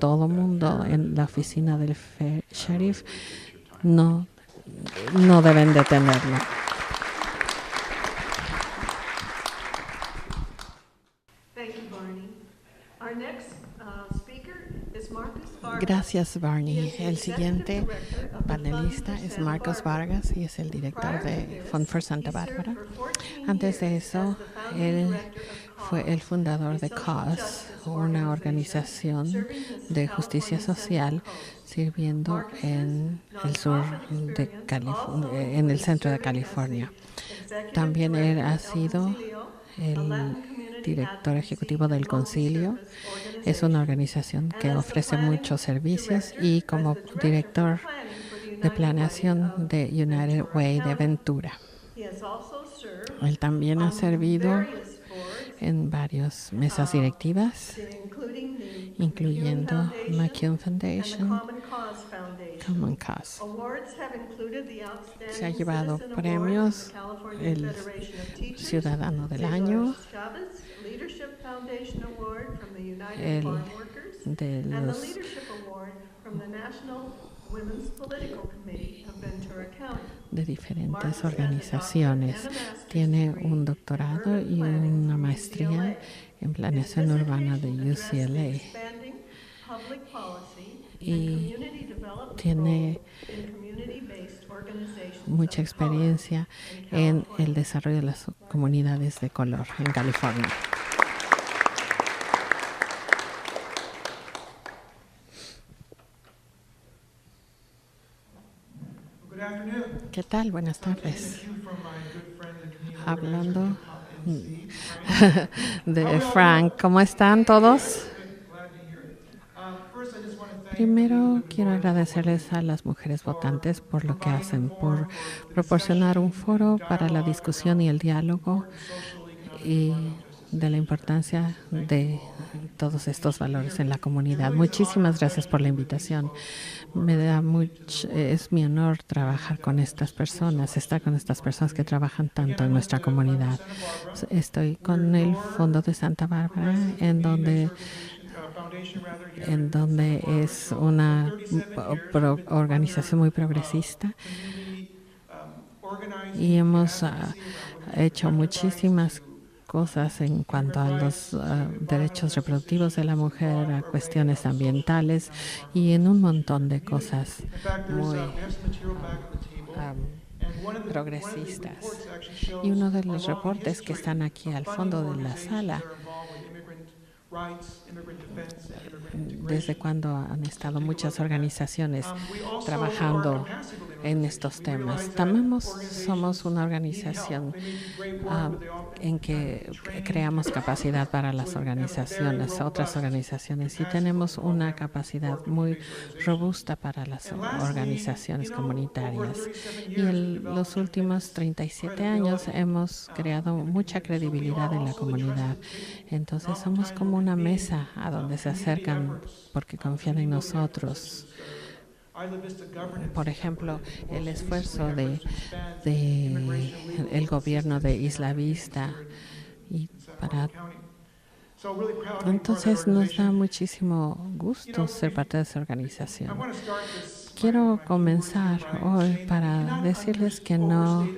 S1: todo mundo en la oficina del sheriff no deben detenerlo. Gracias, Barney. El siguiente panelista es Marcos Vargas y es el director de Fund for Santa Bárbara. Antes de eso, él fue el fundador de CAUSE, una organización de justicia social sirviendo en el sur de en el centro de California. También él ha sido el director ejecutivo del Concilio. Es una organización que ofrece muchos servicios y como director de planeación de United Way de Ventura. Él también ha servido en varias mesas directivas, incluyendo McCune Foundation, Common Cause. Se ha llevado premios, el Ciudadano del Año, el de los de diferentes organizaciones. Tiene un doctorado y una maestría en planeación urbana de UCLA. Y tiene mucha experiencia en el desarrollo de las comunidades de color en California. ¿Qué tal? Buenas tardes. Hablando de Frank, ¿cómo están todos? Primero quiero agradecerles a las mujeres votantes por lo que hacen, por proporcionar un foro para la discusión y el diálogo y de la importancia de todos estos valores en la comunidad. Muchísimas gracias por la invitación. Es mi honor trabajar con estas personas, estar con estas personas que trabajan tanto en nuestra comunidad. Estoy con el Fondo de Santa Bárbara, en donde es una organización muy progresista y hemos hecho muchísimas cosas en cuanto a los derechos reproductivos de la mujer, a cuestiones ambientales y en un montón de cosas muy progresistas. Y uno de los reportes que están aquí al fondo de la sala, desde cuando han estado muchas organizaciones trabajando en estos temas. También somos una organización en que creamos capacidad para las organizaciones, otras organizaciones, y tenemos una capacidad muy robusta para las organizaciones comunitarias. Y en los últimos 37 años hemos creado mucha credibilidad en la comunidad. Entonces somos como una mesa a donde se acercan porque confían en nosotros. Por ejemplo, el esfuerzo de el gobierno de Isla Vista y entonces nos da muchísimo gusto ser parte de esa organización. Quiero comenzar hoy para decirles que no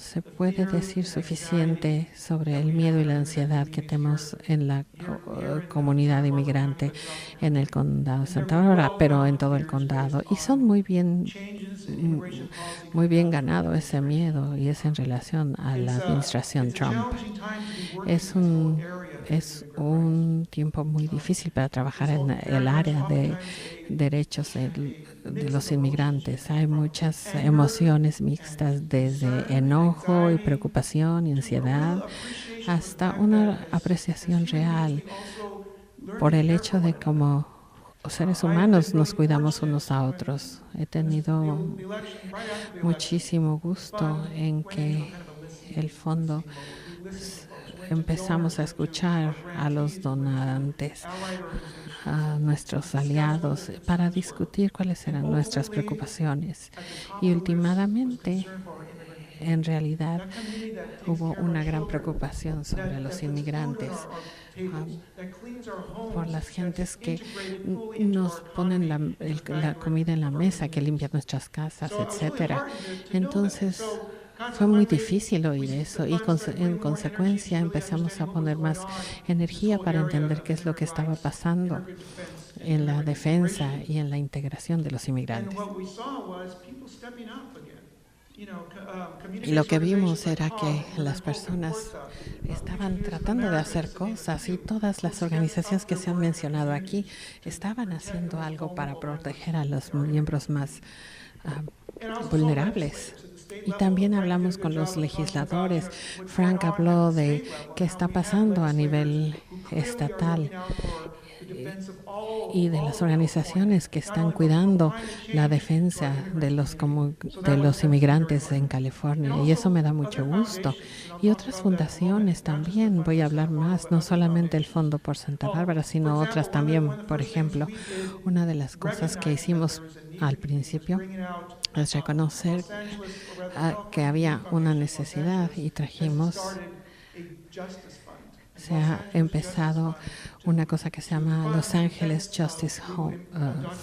S1: se puede decir suficiente sobre el miedo y la ansiedad que tenemos en la comunidad inmigrante en el condado de Santa Bárbara, pero en todo el condado. Y son muy bien ganado ese miedo, y es en relación a la administración Trump. Es un tiempo muy difícil para trabajar en el área de derechos de los inmigrantes. Hay muchas emociones mixtas, desde enojo y preocupación y ansiedad hasta una apreciación real por el hecho de cómo seres humanos nos cuidamos unos a otros. He tenido muchísimo gusto en que el fondo empezamos a escuchar a los donantes, a nuestros aliados, para discutir cuáles eran nuestras preocupaciones. Y últimamente, en realidad, hubo una gran preocupación sobre los inmigrantes, por las gentes que nos ponen la comida en la mesa, que limpian nuestras casas, etcétera. Entonces, fue muy difícil oír eso, y en consecuencia empezamos a poner más energía para entender qué es lo que estaba pasando en la defensa y en la integración de los inmigrantes. Y lo que vimos era que las personas estaban tratando de hacer cosas, y todas las organizaciones que se han mencionado aquí estaban haciendo algo para proteger a los miembros más vulnerables. Y también hablamos con los legisladores. Frank habló de qué está pasando a nivel estatal y de las organizaciones que están cuidando la defensa de los inmigrantes en California, y eso me da mucho gusto. Y otras fundaciones también, voy a hablar más, no solamente el Fondo por Santa Bárbara, sino otras también. Por ejemplo, una de las cosas que hicimos al principio es reconocer que había una necesidad, y se ha empezado una cosa que se llama Los Ángeles Justice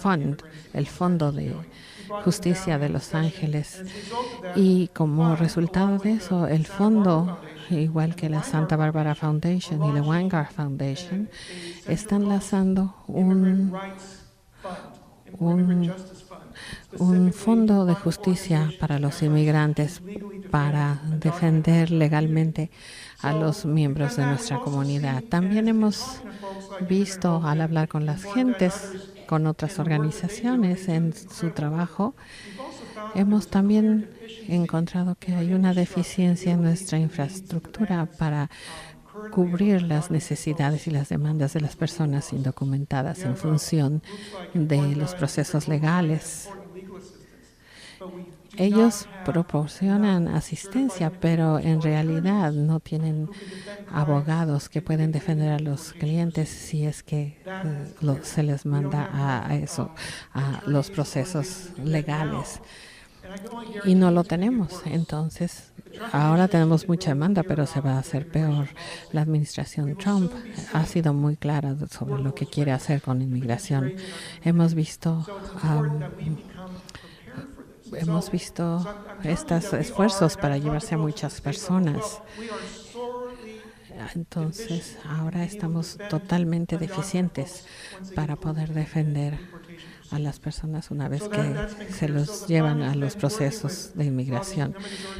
S1: Fund, el Fondo de Justicia de Los Ángeles. Y como resultado de eso, el fondo, igual que la Santa Barbara Foundation y la Vanguard Foundation, están lanzando un fondo de justicia para los inmigrantes, para defender legalmente a los miembros de nuestra comunidad. También hemos visto, al hablar con las gentes, con otras organizaciones en su trabajo, hemos también encontrado que hay una deficiencia en nuestra infraestructura para cubrir las necesidades y las demandas de las personas indocumentadas en función de los procesos legales. Ellos proporcionan asistencia, pero en realidad no tienen abogados que pueden defender a los clientes si es que se les manda a los procesos legales. Y no lo tenemos. Entonces, ahora tenemos mucha demanda, pero se va a hacer peor. La administración Trump ha sido muy clara sobre lo que quiere hacer con inmigración. Hemos visto estos esfuerzos para llevarse a muchas personas. Entonces, ahora estamos totalmente deficientes para poder defender a las personas una vez que se los llevan a los procesos de inmigración.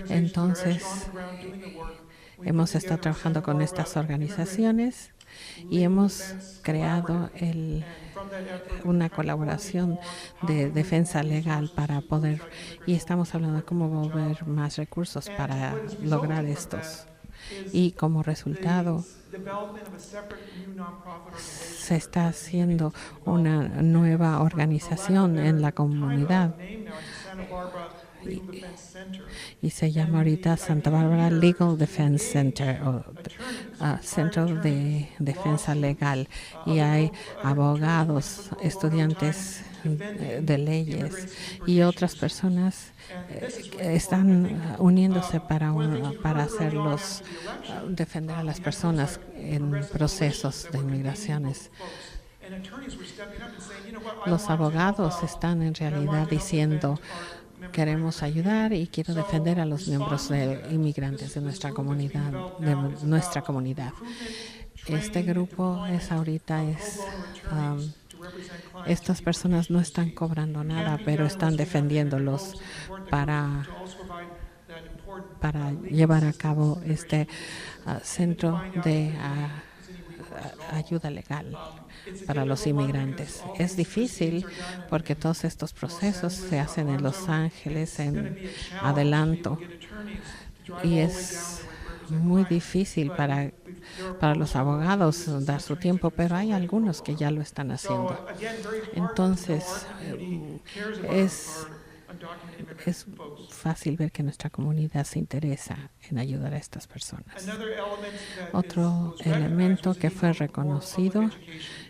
S1: Entonces, hemos estado trabajando con estas organizaciones y hemos creado una colaboración de defensa legal para poder, y estamos hablando de cómo mover más recursos para lograr estos. Y como resultado, se está haciendo una nueva organización en la comunidad y se llama ahorita Santa Barbara Legal Defense Center, o Centro de Defensa Legal, y hay abogados, estudiantes de leyes y otras personas están uniéndose para defender a las personas en procesos de inmigraciones. Los abogados están en realidad diciendo, queremos ayudar y quiero defender a los miembros inmigrantes de nuestra comunidad. Este grupo estas personas no están cobrando nada, pero están defendiéndolos para llevar a cabo este centro de ayuda legal para los inmigrantes. Es difícil porque todos estos procesos se hacen en Los Ángeles en adelanto y es muy difícil para los abogados dar su tiempo, pero hay algunos que ya lo están haciendo. Entonces, es fácil ver que nuestra comunidad se interesa en ayudar a estas personas. Otro elemento que fue reconocido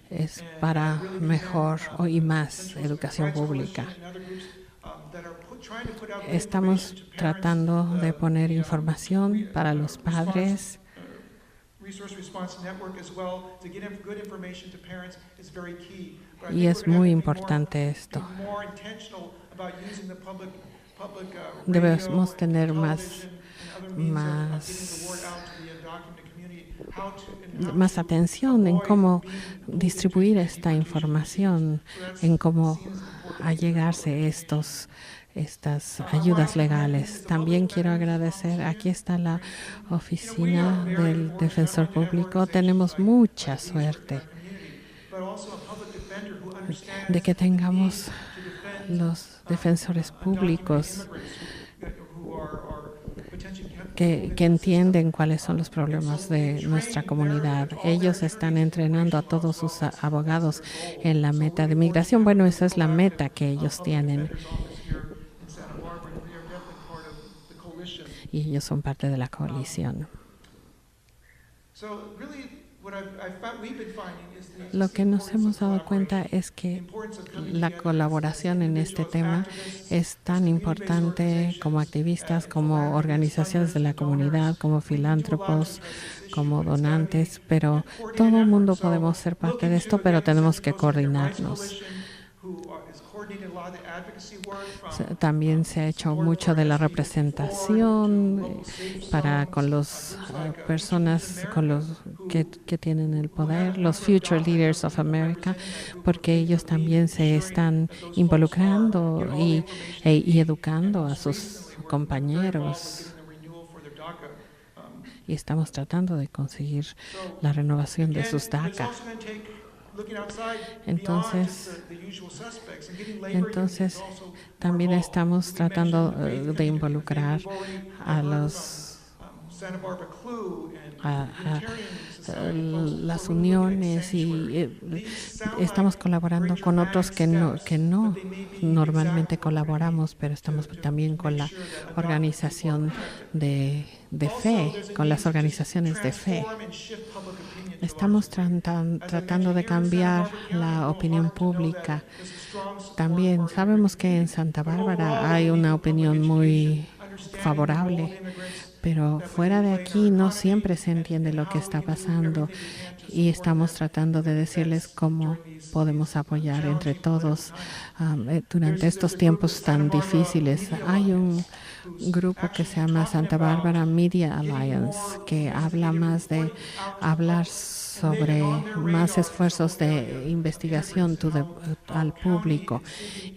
S1: es para mejor y más educación pública. Estamos tratando de poner información para los padres. Y es muy importante esto. Debemos tener más atención en cómo distribuir esta información, en cómo allegarse estas ayudas legales. También quiero agradecer, aquí está la oficina del defensor público. Tenemos mucha suerte de que tengamos los defensores públicos que entienden cuáles son los problemas de nuestra comunidad. Ellos están entrenando a todos sus abogados en la meta de migración. Bueno, esa es la meta que ellos tienen. Y ellos son parte de la coalición. Lo que nos hemos dado cuenta es que la colaboración en este tema es tan importante como activistas, como organizaciones de la comunidad, como filántropos, como donantes, pero todo el mundo podemos ser parte de esto, pero tenemos que coordinarnos. También se ha hecho mucho de la representación con las personas que tienen el poder, los Future Leaders of America, porque ellos también se están involucrando y educando a sus compañeros. Y estamos tratando de conseguir la renovación de sus DACA. Entonces, también estamos tratando de involucrar a las uniones y estamos colaborando con otros que no normalmente colaboramos, pero estamos también con la organización de fe, con las organizaciones de fe. Estamos tratando de cambiar la opinión pública. También sabemos que en Santa Bárbara hay una opinión muy favorable, pero fuera de aquí no siempre se entiende lo que está pasando y estamos tratando de decirles cómo podemos apoyar entre todos durante estos tiempos tan difíciles. Hay un grupo que se llama Santa Bárbara Media Alliance que hablar sobre más esfuerzos de investigación al público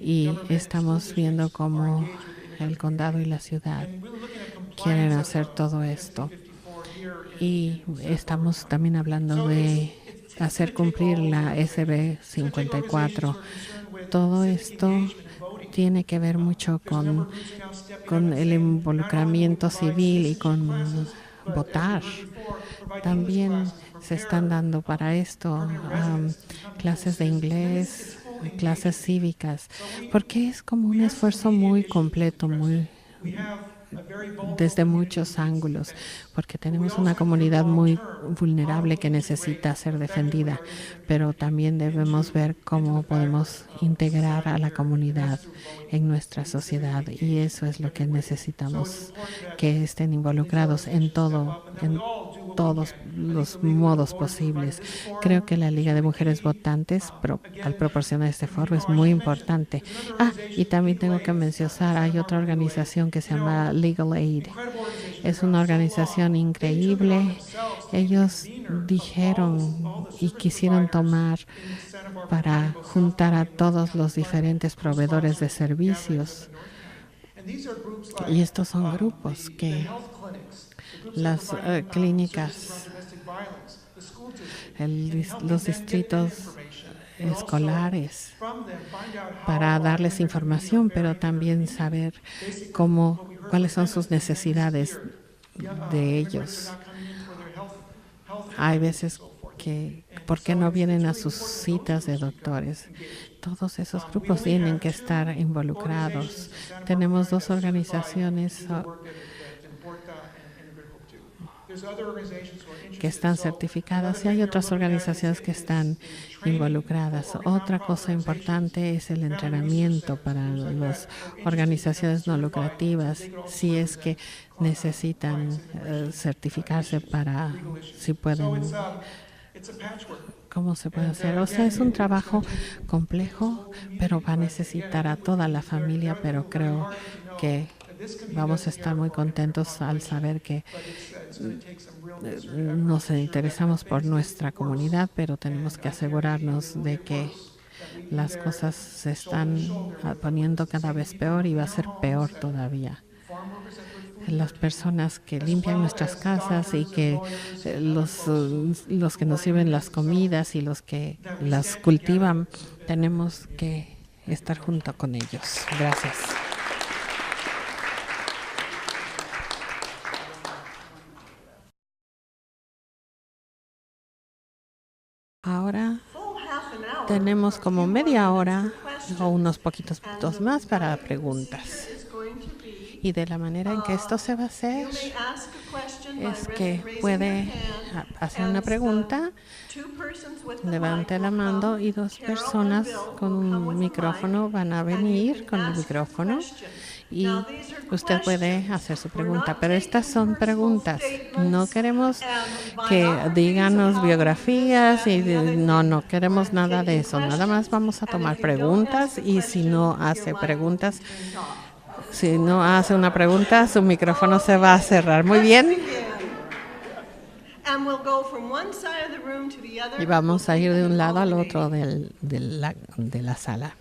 S1: y estamos viendo cómo el condado y la ciudad quieren hacer todo esto y estamos también hablando de hacer cumplir la SB 54. Todo esto tiene que ver mucho con el involucramiento civil y con votar. También se están dando para esto clases de inglés, clases cívicas, porque es como un esfuerzo muy completo, desde muchos ángulos, porque tenemos una comunidad muy vulnerable que necesita ser defendida, pero también debemos ver cómo podemos integrar a la comunidad en nuestra sociedad y eso es lo que necesitamos, que estén involucrados en todo todos los modos posibles. Creo que la Liga de Mujeres Votantes, al proporcionar este foro, es muy importante. Y también tengo que mencionar, hay otra organización que se llama Legal Aid. Es una organización increíble. Ellos dijeron y quisieron tomar para juntar a todos los diferentes proveedores de servicios. Y estos son grupos que las clínicas, los distritos escolares, para darles información, pero también saber cuáles son sus necesidades de ellos. Hay veces que, ¿por qué no vienen a sus citas de doctores? Todos esos grupos tienen que estar involucrados. Tenemos 2 organizaciones que están certificadas y hay otras organizaciones que están involucradas. Otra cosa importante es el entrenamiento para las organizaciones no lucrativas, si es que necesitan certificarse para, si pueden, cómo se puede hacer. O sea, es un trabajo complejo, pero va a necesitar a toda la familia, pero creo que vamos a estar muy contentos al saber que nos interesamos por nuestra comunidad, pero tenemos que asegurarnos de que las cosas se están poniendo cada vez peor y va a ser peor todavía. Las personas que limpian nuestras casas y que los que nos sirven las comidas y los que las cultivan, tenemos que estar junto con ellos. Gracias. Ahora tenemos como media hora o unos poquitos minutos más para preguntas. Y de la manera en que esto se va a hacer es que puede hacer una pregunta, levante la mano y 2 personas con un micrófono van a venir con el micrófono y usted puede hacer su pregunta. Pero estas son preguntas. No queremos que díganos biografías y no queremos nada de eso. Nada más vamos a tomar preguntas y si no hace preguntas, si no hace una pregunta, su micrófono se va a cerrar. Muy bien. Y vamos a ir de un lado al otro de la sala.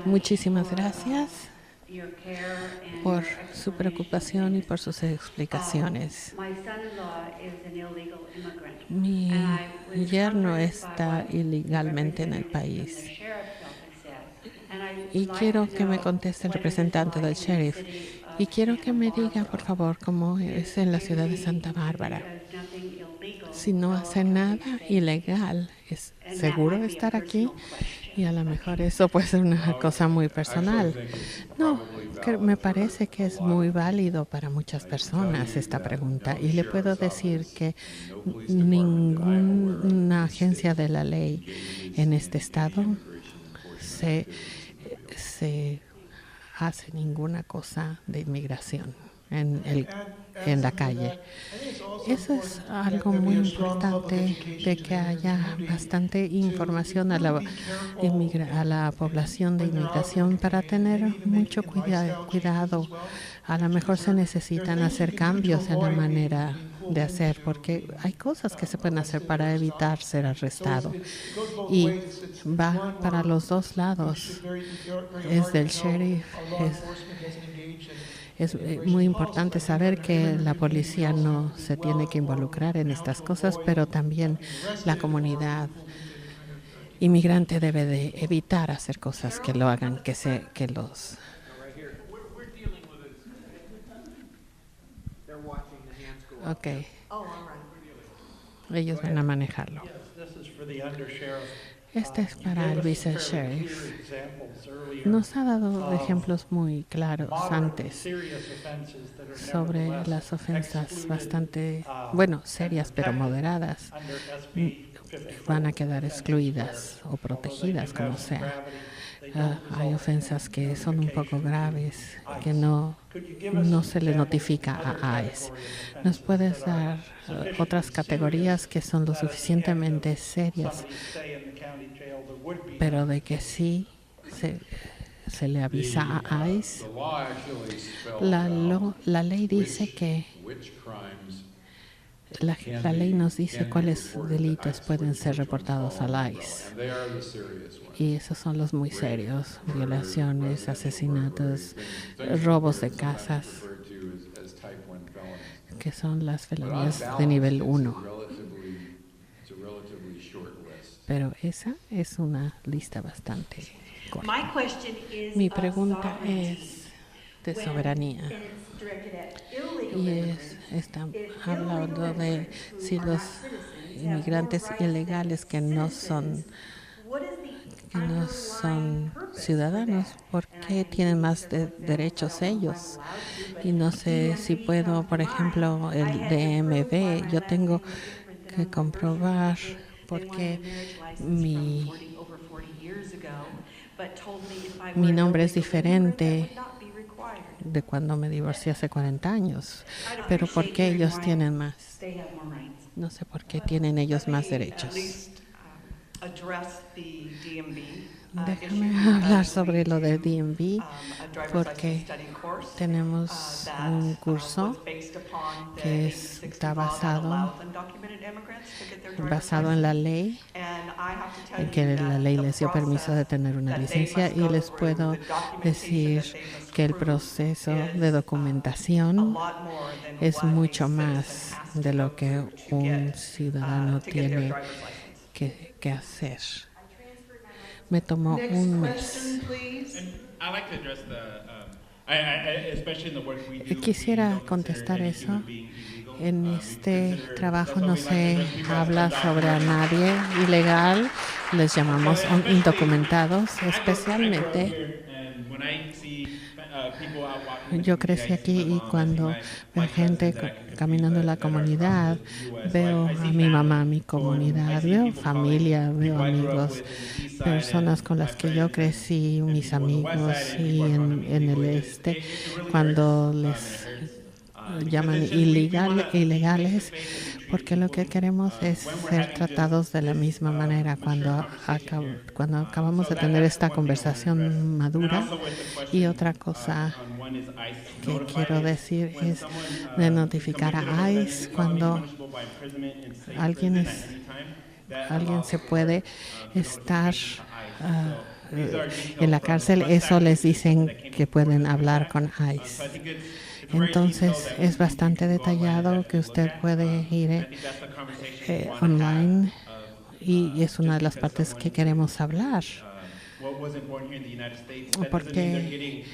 S1: Muchísimas gracias por su preocupación y por sus explicaciones. Mi yerno está ilegalmente en el país. Y quiero que me conteste el representante del sheriff. Y quiero que me diga, por favor, cómo es en la ciudad de Santa Bárbara. Si no hace nada ilegal, ¿es seguro estar aquí? Y a lo mejor eso puede ser una cosa muy personal. No, me parece que es muy válido para muchas personas esta pregunta. Y le puedo decir que ninguna agencia de la ley en este estado se hace ninguna cosa de inmigración en la calle. Eso es algo muy importante, de que haya bastante información a la población de inmigración para tener mucho cuidado. A lo mejor se necesitan hacer cambios en la manera de hacer, porque hay cosas que se pueden hacer para evitar ser arrestado. Y va para los 2 lados. Es del sheriff. Es muy importante saber que la policía no se tiene que involucrar en estas cosas, pero también la comunidad inmigrante debe de evitar hacer cosas que lo hagan, que los... Ok. Ellos van a manejarlo. Este es para el vice-sheriff. Nos ha dado ejemplos muy claros antes sobre las ofensas bastante, serias pero moderadas. Van a quedar excluidas o protegidas, como sea. Hay ofensas que son un poco graves, que no se le notifica a ICE. ¿Nos puedes dar otras categorías que son lo suficientemente serias, pero de que sí se le avisa a ICE? La ley dice que la ley nos dice cuáles delitos pueden ser reportados al ICE. Y esos son los muy serios: violaciones, asesinatos, robos de casas, que son las felanías de nivel 1. Pero esa es una lista bastante corta. Mi pregunta es de soberanía. Y está hablando de si los inmigrantes ilegales que no son ciudadanos, ¿por qué tienen más derechos ellos? Y no sé si puedo, por ejemplo, el DMV, yo tengo que comprobar porque mi nombre es diferente de cuando me divorcié hace 40 años. Pero ¿por qué ellos tienen más? No sé por qué tienen ellos más derechos. Déjame hablar sobre lo de DMV, porque tenemos un curso que está basado en la ley, en que la ley les dio permiso de tener una licencia, y les puedo decir que el proceso de documentación es mucho más de lo que un ciudadano tiene que hacer. Me tomó un mes. Quisiera contestar eso. En este trabajo no se habla sobre a nadie ilegal, les llamamos indocumentados, especialmente. Yo crecí aquí y cuando veo gente caminando en la comunidad, veo a mi mamá, mi comunidad, veo familia, veo amigos, personas con las que yo crecí, mis amigos, y en el este, cuando les llaman ilegales, porque lo que queremos es ser tratados de la misma manera. Cuando acabamos de tener esta conversación madura. Y otra cosa que quiero decir es de notificar a ICE cuando alguien se puede estar en la cárcel. Eso les dicen que pueden hablar con ICE. Entonces es bastante detallado, que usted puede ir online, y es una de las partes que queremos hablar. Porque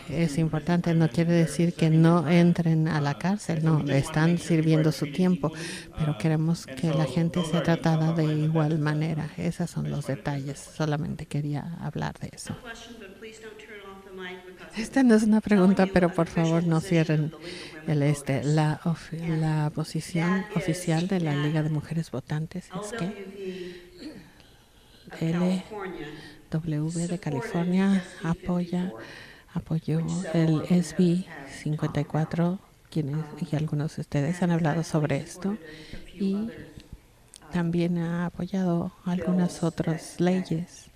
S1: es importante, no quiere decir que no entren a la cárcel, no, le están sirviendo su tiempo, pero queremos que la gente sea tratada de igual manera. Esos son los detalles, solamente quería hablar de eso. Esta no es una pregunta, pero por favor no cierren la posición oficial de la Liga de Mujeres Votantes es que LW de California apoyó el SB 54, y algunos de ustedes han hablado sobre esto, y también ha apoyado algunas otras leyes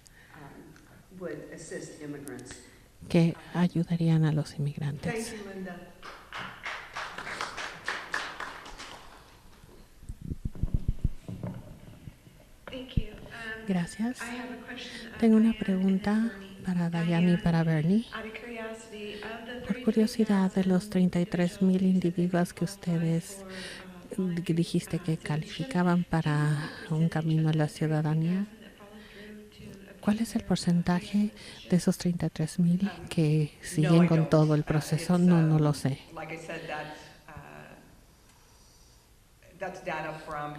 S1: que ayudarían a los inmigrantes. Gracias. Tengo una pregunta para Diane y para Bernie. Por curiosidad, de los 33,000 individuos que ustedes dijiste que calificaban para un camino a la ciudadanía, ¿cuál es el porcentaje de esos 33,000 que siguen con todo el proceso? No lo sé.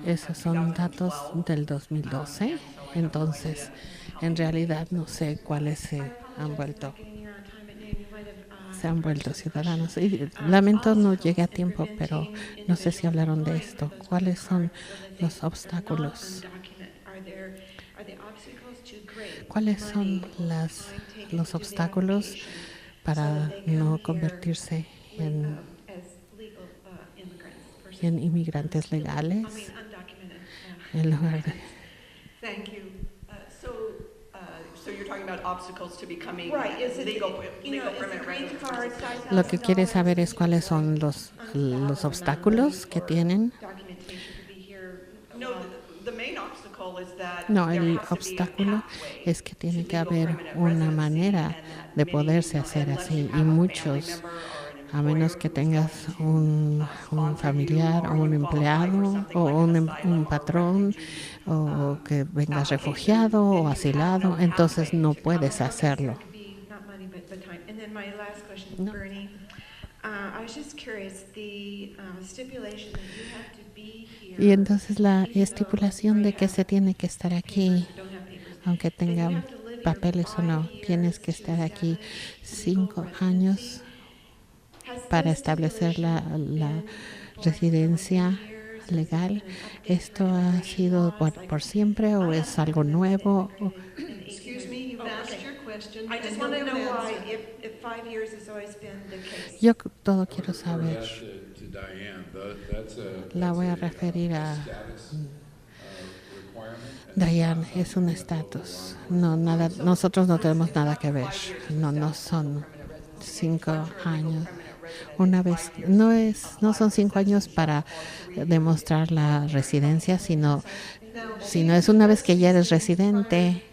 S1: Esos son datos del 2012, entonces en realidad no sé cuáles se han vuelto ciudadanos. Y lamento no llegué a tiempo, pero no sé si hablaron de esto. ¿Cuáles son los obstáculos? ¿Cuáles son los obstáculos para no convertirse en inmigrantes legales en lugar de...
S2: So you're talking about obstacles to becoming legal permanent residents.
S1: Lo que quiere saber es cuáles son los obstáculos que tienen. No, el obstáculo es que tiene que haber una manera de poderse hacer así, y muchos, a menos que tengas un familiar o un empleado o un patrón o que vengas refugiado o asilado, entonces no puedes hacerlo. No. Y entonces la estipulación de que se tiene que estar aquí, aunque tengan papeles o no, tienes que estar aquí 5 años para establecer la residencia legal. ¿Esto ha sido por siempre o es algo nuevo? Yo todo quiero saber. La voy a referir a Diane. Es un estatus. No, nada. Nosotros no tenemos nada que ver. No son 5 años. Una vez no son 5 años para demostrar la residencia, sino es una vez que ya eres residente.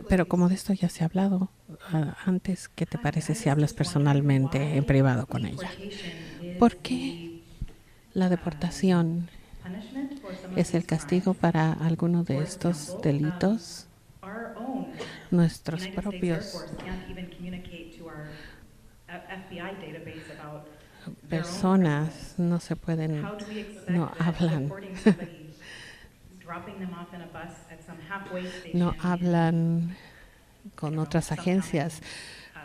S1: Pero como de esto ya se ha hablado antes, ¿qué te parece si hablas personalmente en privado con ella? ¿Por qué la deportación es el castigo para alguno de estos delitos? Nuestros propios personas no se pueden, no hablan. No hablan con otras agencias.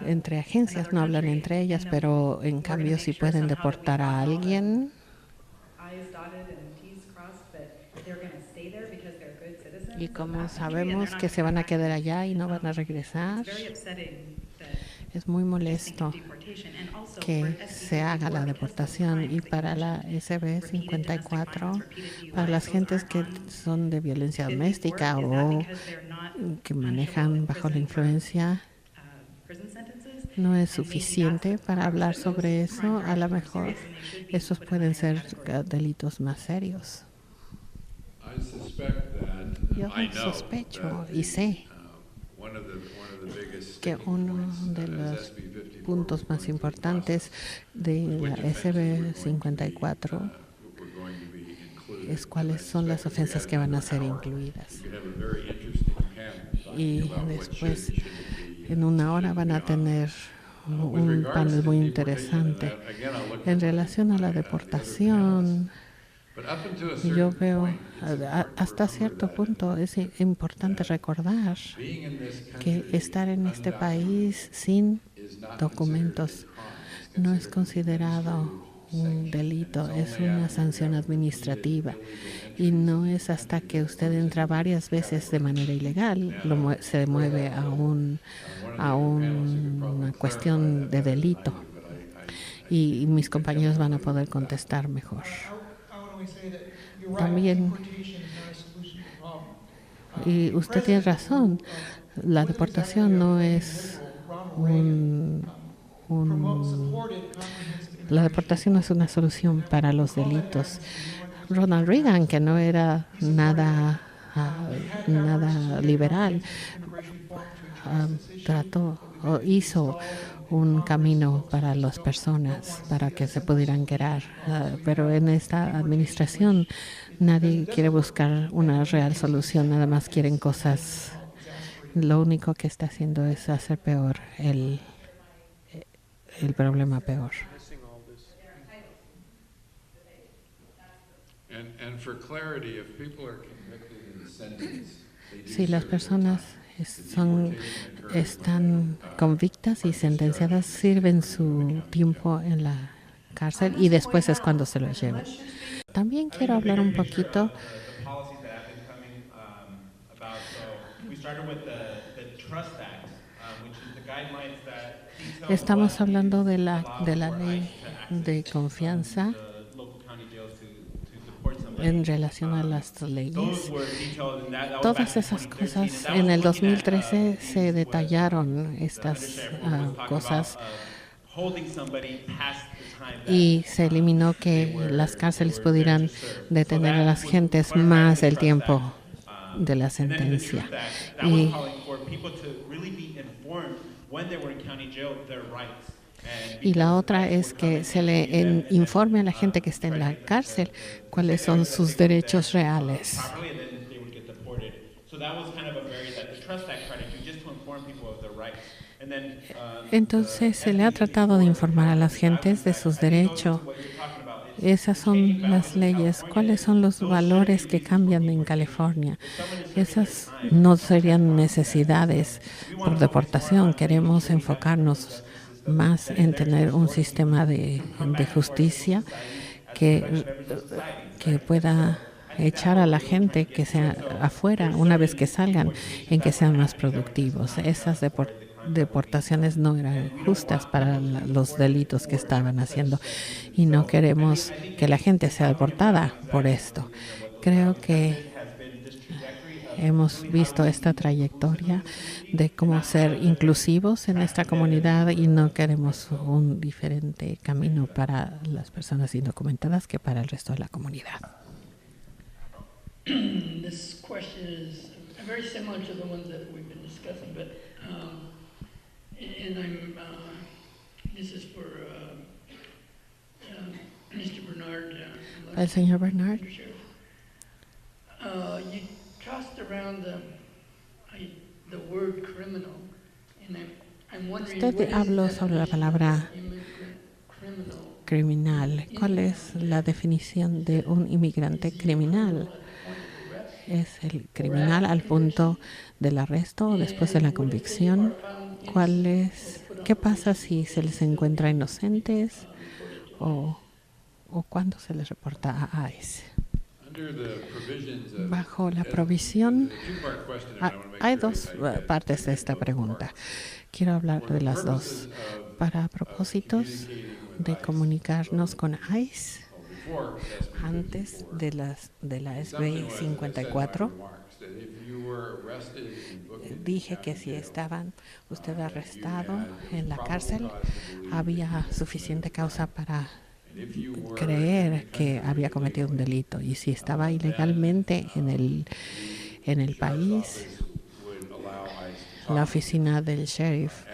S1: Entre agencias no hablan entre ellas, pero en cambio si pueden deportar a alguien. Y como sabemos que se van a quedar allá y no van a regresar, es muy molesto que se haga la deportación. Y para la SB 54, para las gentes que son de violencia doméstica o que manejan bajo la influencia, no es suficiente para hablar sobre eso. A lo mejor esos pueden ser delitos más serios. Yo sospecho y sé que uno de los puntos más importantes de la SB 54 es cuáles son las ofensas que van a ser incluidas. Y después, en una hora, van a tener un panel muy interesante. En relación a la deportación, yo veo, hasta cierto punto, es importante recordar que estar en este país sin documentos no es considerado un delito, es una sanción administrativa. Y no es hasta que usted entra varias veces de manera ilegal, se mueve a una cuestión de delito. Y mis compañeros van a poder contestar mejor. También, y usted tiene razón, la deportación no es la deportación no es una solución para los delitos. Ronald Reagan, que no era nada liberal, hizo un camino para las personas para que se pudieran quedar, pero en esta administración nadie quiere buscar una real solución, nada más quieren cosas. Lo único que está haciendo es hacer peor el problema peor. Si las personas están convictas y sentenciadas, sirven su tiempo en la cárcel y después es cuando se los llevan. también quiero hablar un poquito. Estamos hablando de la ley de confianza en relación a las leyes. Todas esas cosas, en el 2013 se detallaron estas cosas y se eliminó que las cárceles pudieran detener a las gentes más del tiempo de la sentencia. Y la otra es que se le informe a la gente que está en la cárcel cuáles son sus derechos reales. Entonces se le ha tratado de informar a las gentes de sus derechos. Esas son las leyes. ¿Cuáles son los valores que cambian en California? Esas no serían necesidades por deportación. Queremos enfocarnos más en tener un sistema de justicia que pueda echar a la gente que sea afuera una vez que salgan, en que sean más productivos. Esas deportaciones no eran justas para los delitos que estaban haciendo y no queremos que la gente sea deportada por esto. Creo que hemos visto esta trayectoria de cómo ser inclusivos en esta comunidad y no queremos un diferente camino para las personas indocumentadas que para el resto de la comunidad.
S3: This question is very similar to the ones that we've been discussing, but this is for Mr. Bernard.
S1: El señor Bernard.
S3: You tossed around the word criminal, and I'm wondering.
S1: Usted habló sobre la palabra criminal. ¿Cuál es la definición de un inmigrante criminal? ¿Es el criminal al punto del arresto o después de la convicción? ¿Qué pasa si se les encuentra inocentes o cuándo se les reporta a ICE? Bajo la provisión, hay dos partes de esta pregunta. Quiero hablar de las dos. Para propósitos de comunicarnos con ICE, antes de la SB 54, dije que si estaban usted arrestado en la cárcel, había suficiente causa para creer que había cometido un delito, y si estaba ilegalmente en el país, la oficina del sheriff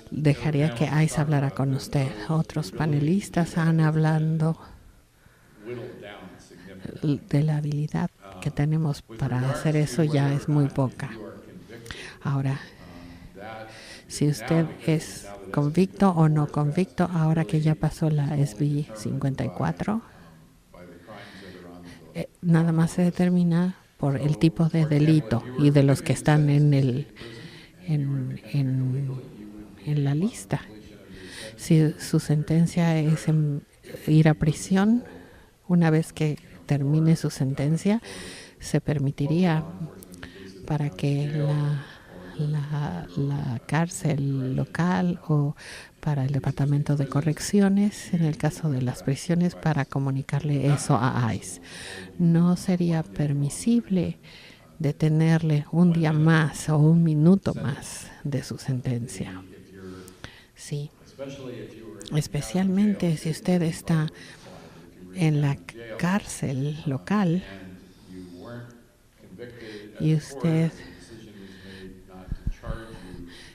S1: dejaría que ICE hablara con usted. Otros panelistas han hablado de la habilidad que tenemos para hacer eso, ya es muy poca. Ahora, si usted es convicto o no convicto, ahora que ya pasó la SB 54, nada más se determina por el tipo de delito y de los que están en la lista. Si su sentencia es ir a prisión, una vez que termine su sentencia, se permitiría para que la cárcel local o para el Departamento de Correcciones, en el caso de las prisiones, para comunicarle eso a ICE. No sería permisible detenerle un día más o un minuto más de su sentencia. Sí, especialmente si usted está en la cárcel local y usted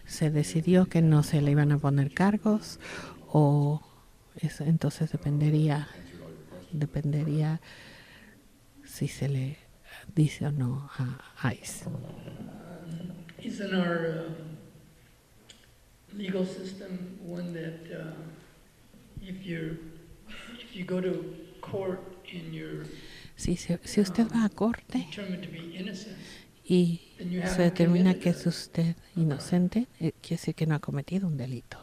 S1: se decidió que no se le iban a poner cargos, o eso, entonces dependería si se le dice o no a ICE.
S3: Isn't our legal system one that if you go to court and you're
S1: si usted va a corte
S3: determined to be innocent,
S1: y se determina que es usted inocente, quiere decir que no ha cometido un delito.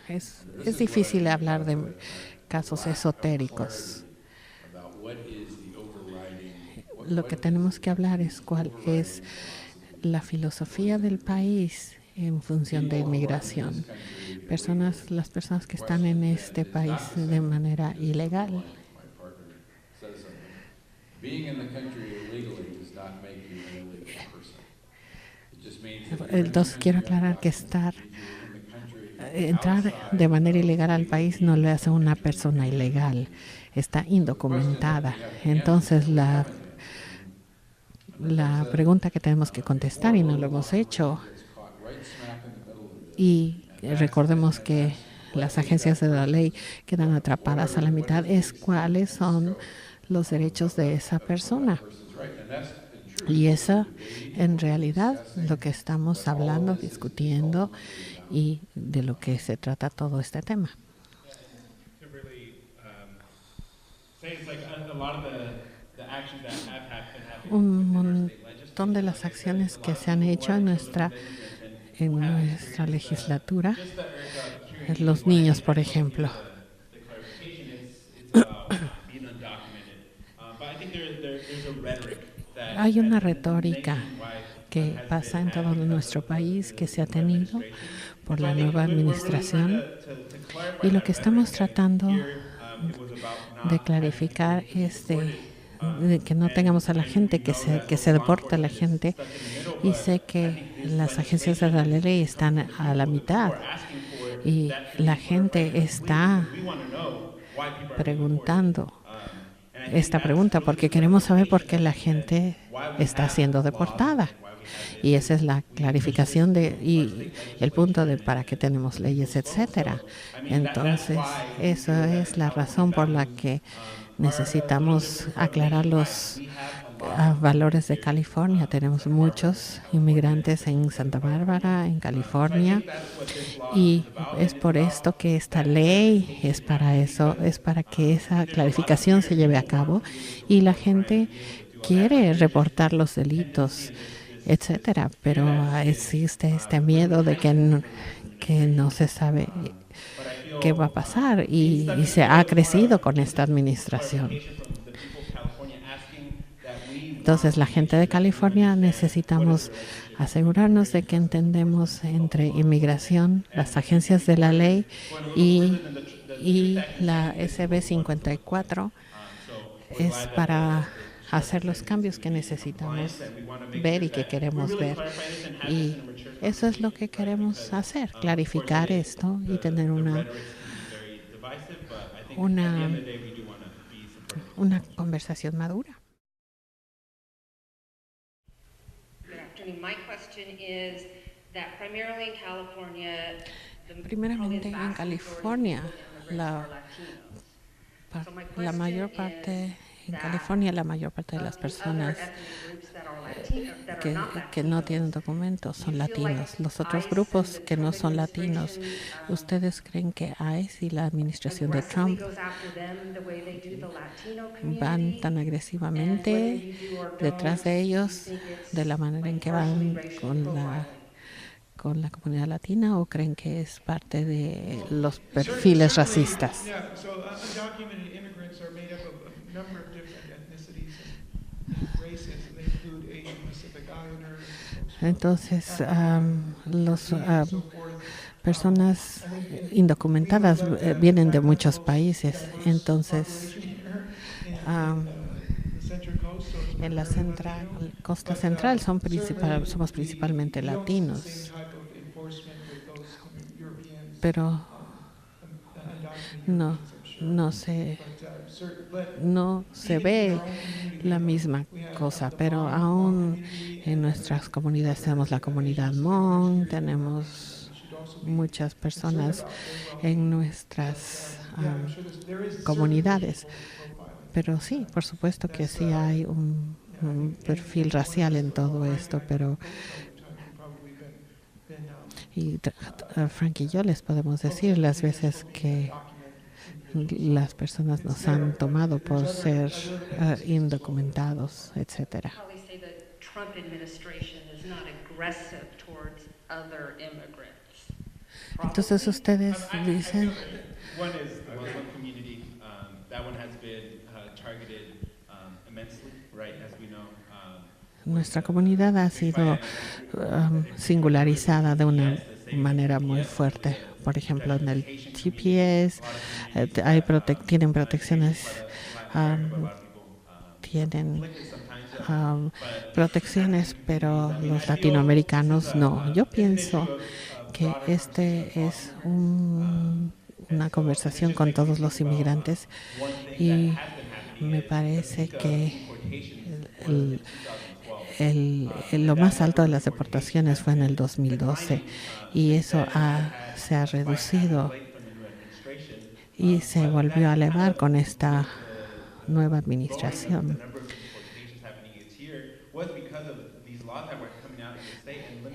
S1: Es difícil hablar de casos esotéricos. Lo que tenemos que hablar es cuál es la filosofía del país en función de inmigración. Las personas que están en este país de manera ilegal. Entonces quiero aclarar que entrar de manera ilegal al país no le hace una persona ilegal, está indocumentada. Entonces la pregunta que tenemos que contestar, y no lo hemos hecho, y recordemos que las agencias de la ley quedan atrapadas a la mitad, es cuáles son los derechos de esa persona. Y eso, en realidad, lo que estamos hablando, discutiendo y de lo que se trata todo este tema. Un montón de las acciones que se han hecho en nuestra legislatura, los niños, por ejemplo. Hay una retórica que pasa en todo nuestro país que se ha tenido por la nueva administración, y lo que estamos tratando de clarificar es de que no tengamos a la gente, que se deporte a la gente, y sé que las agencias de la ley están a la mitad y la gente está preguntando esta pregunta porque queremos saber por qué la gente está siendo deportada. Y esa es la clarificación y el punto de para qué tenemos leyes, etcétera. Entonces, esa es la razón por la que necesitamos aclarar los valores de California. Tenemos muchos inmigrantes en Santa Bárbara, en California, y es por esto que esta ley es para eso, es para que esa clarificación se lleve a cabo, y la gente quiere reportar los delitos, etcétera, pero existe este miedo de que no se sabe qué va a pasar, y se ha crecido con esta administración. Entonces, la gente de California necesitamos asegurarnos de que entendemos entre inmigración, las agencias de la ley y la SB 54 es para hacer los cambios que necesitamos ver y que queremos ver. Y eso es lo que queremos hacer, clarificar esto y tener una conversación madura. Primeramente, en California, la mayor parte de las personas que no tienen documentos son latinos. Los otros grupos que no son latinos, ¿ustedes creen que ICE y la administración de Trump van tan agresivamente detrás de ellos de la manera en que van con la comunidad latina, o creen que es parte de los perfiles racistas? Entonces, las personas indocumentadas vienen de muchos países. Entonces, en la costa central somos principalmente latinos, pero no se ve la misma cosa, pero aún en nuestras comunidades tenemos la comunidad Hmong, tenemos muchas personas en nuestras comunidades, pero sí, por supuesto que sí hay un perfil racial en todo esto, pero Frank y yo les podemos decir las veces que las personas nos han tomado por ser indocumentados, etcétera.
S4: Trump administration is not aggressive towards other immigrants.
S1: Entonces ustedes dicen,
S5: one is the Muslim community. That one has been targeted immensely, right? As we know.
S1: nuestra comunidad ha sido singularizada de una manera muy fuerte. Por ejemplo, en el TPS tienen protecciones, protecciones, pero los latinoamericanos no. Yo pienso que este es una conversación con todos los inmigrantes y me parece que lo más alto de las deportaciones fue en el 2012 y eso se ha reducido y se volvió a elevar con esta nueva administración.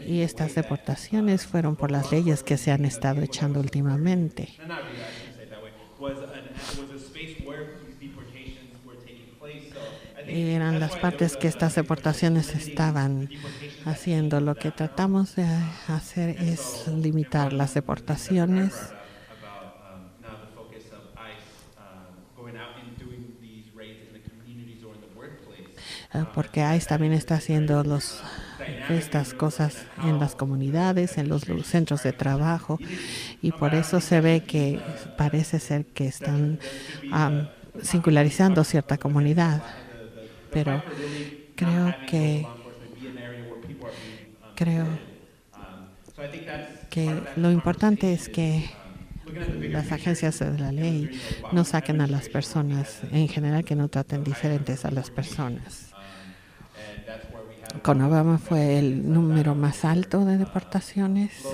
S1: Y estas deportaciones fueron por las leyes que se han estado echando últimamente. Eran las partes que estas deportaciones estaban haciendo. Lo que tratamos de hacer es limitar las deportaciones. Porque ICE también está haciendo estas cosas en las comunidades, en los centros de trabajo, y por eso se ve que parece ser que están singularizando cierta comunidad. Pero creo que lo importante es que las agencias de la ley no saquen a las personas, en general que no traten diferentes a las personas. Con Obama fue el número más alto de deportaciones.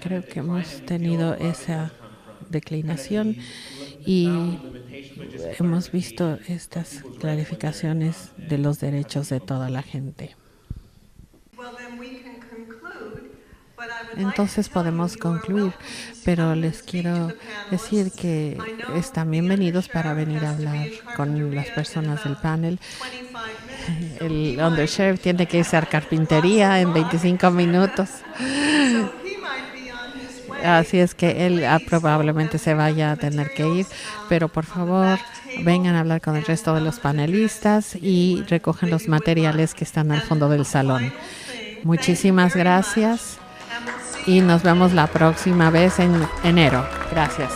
S1: Creo que hemos tenido esa declinación y hemos visto estas clarificaciones de los derechos de toda la gente. Entonces podemos concluir, pero les quiero decir que están bienvenidos para venir a hablar con las personas del panel. El undersheriff tiene que irse a carpintería en 25 minutos. Así es que él probablemente se vaya a tener que ir, pero por favor vengan a hablar con el resto de los panelistas y recogen los materiales que están al fondo del salón. Muchísimas gracias y nos vemos la próxima vez en enero. Gracias.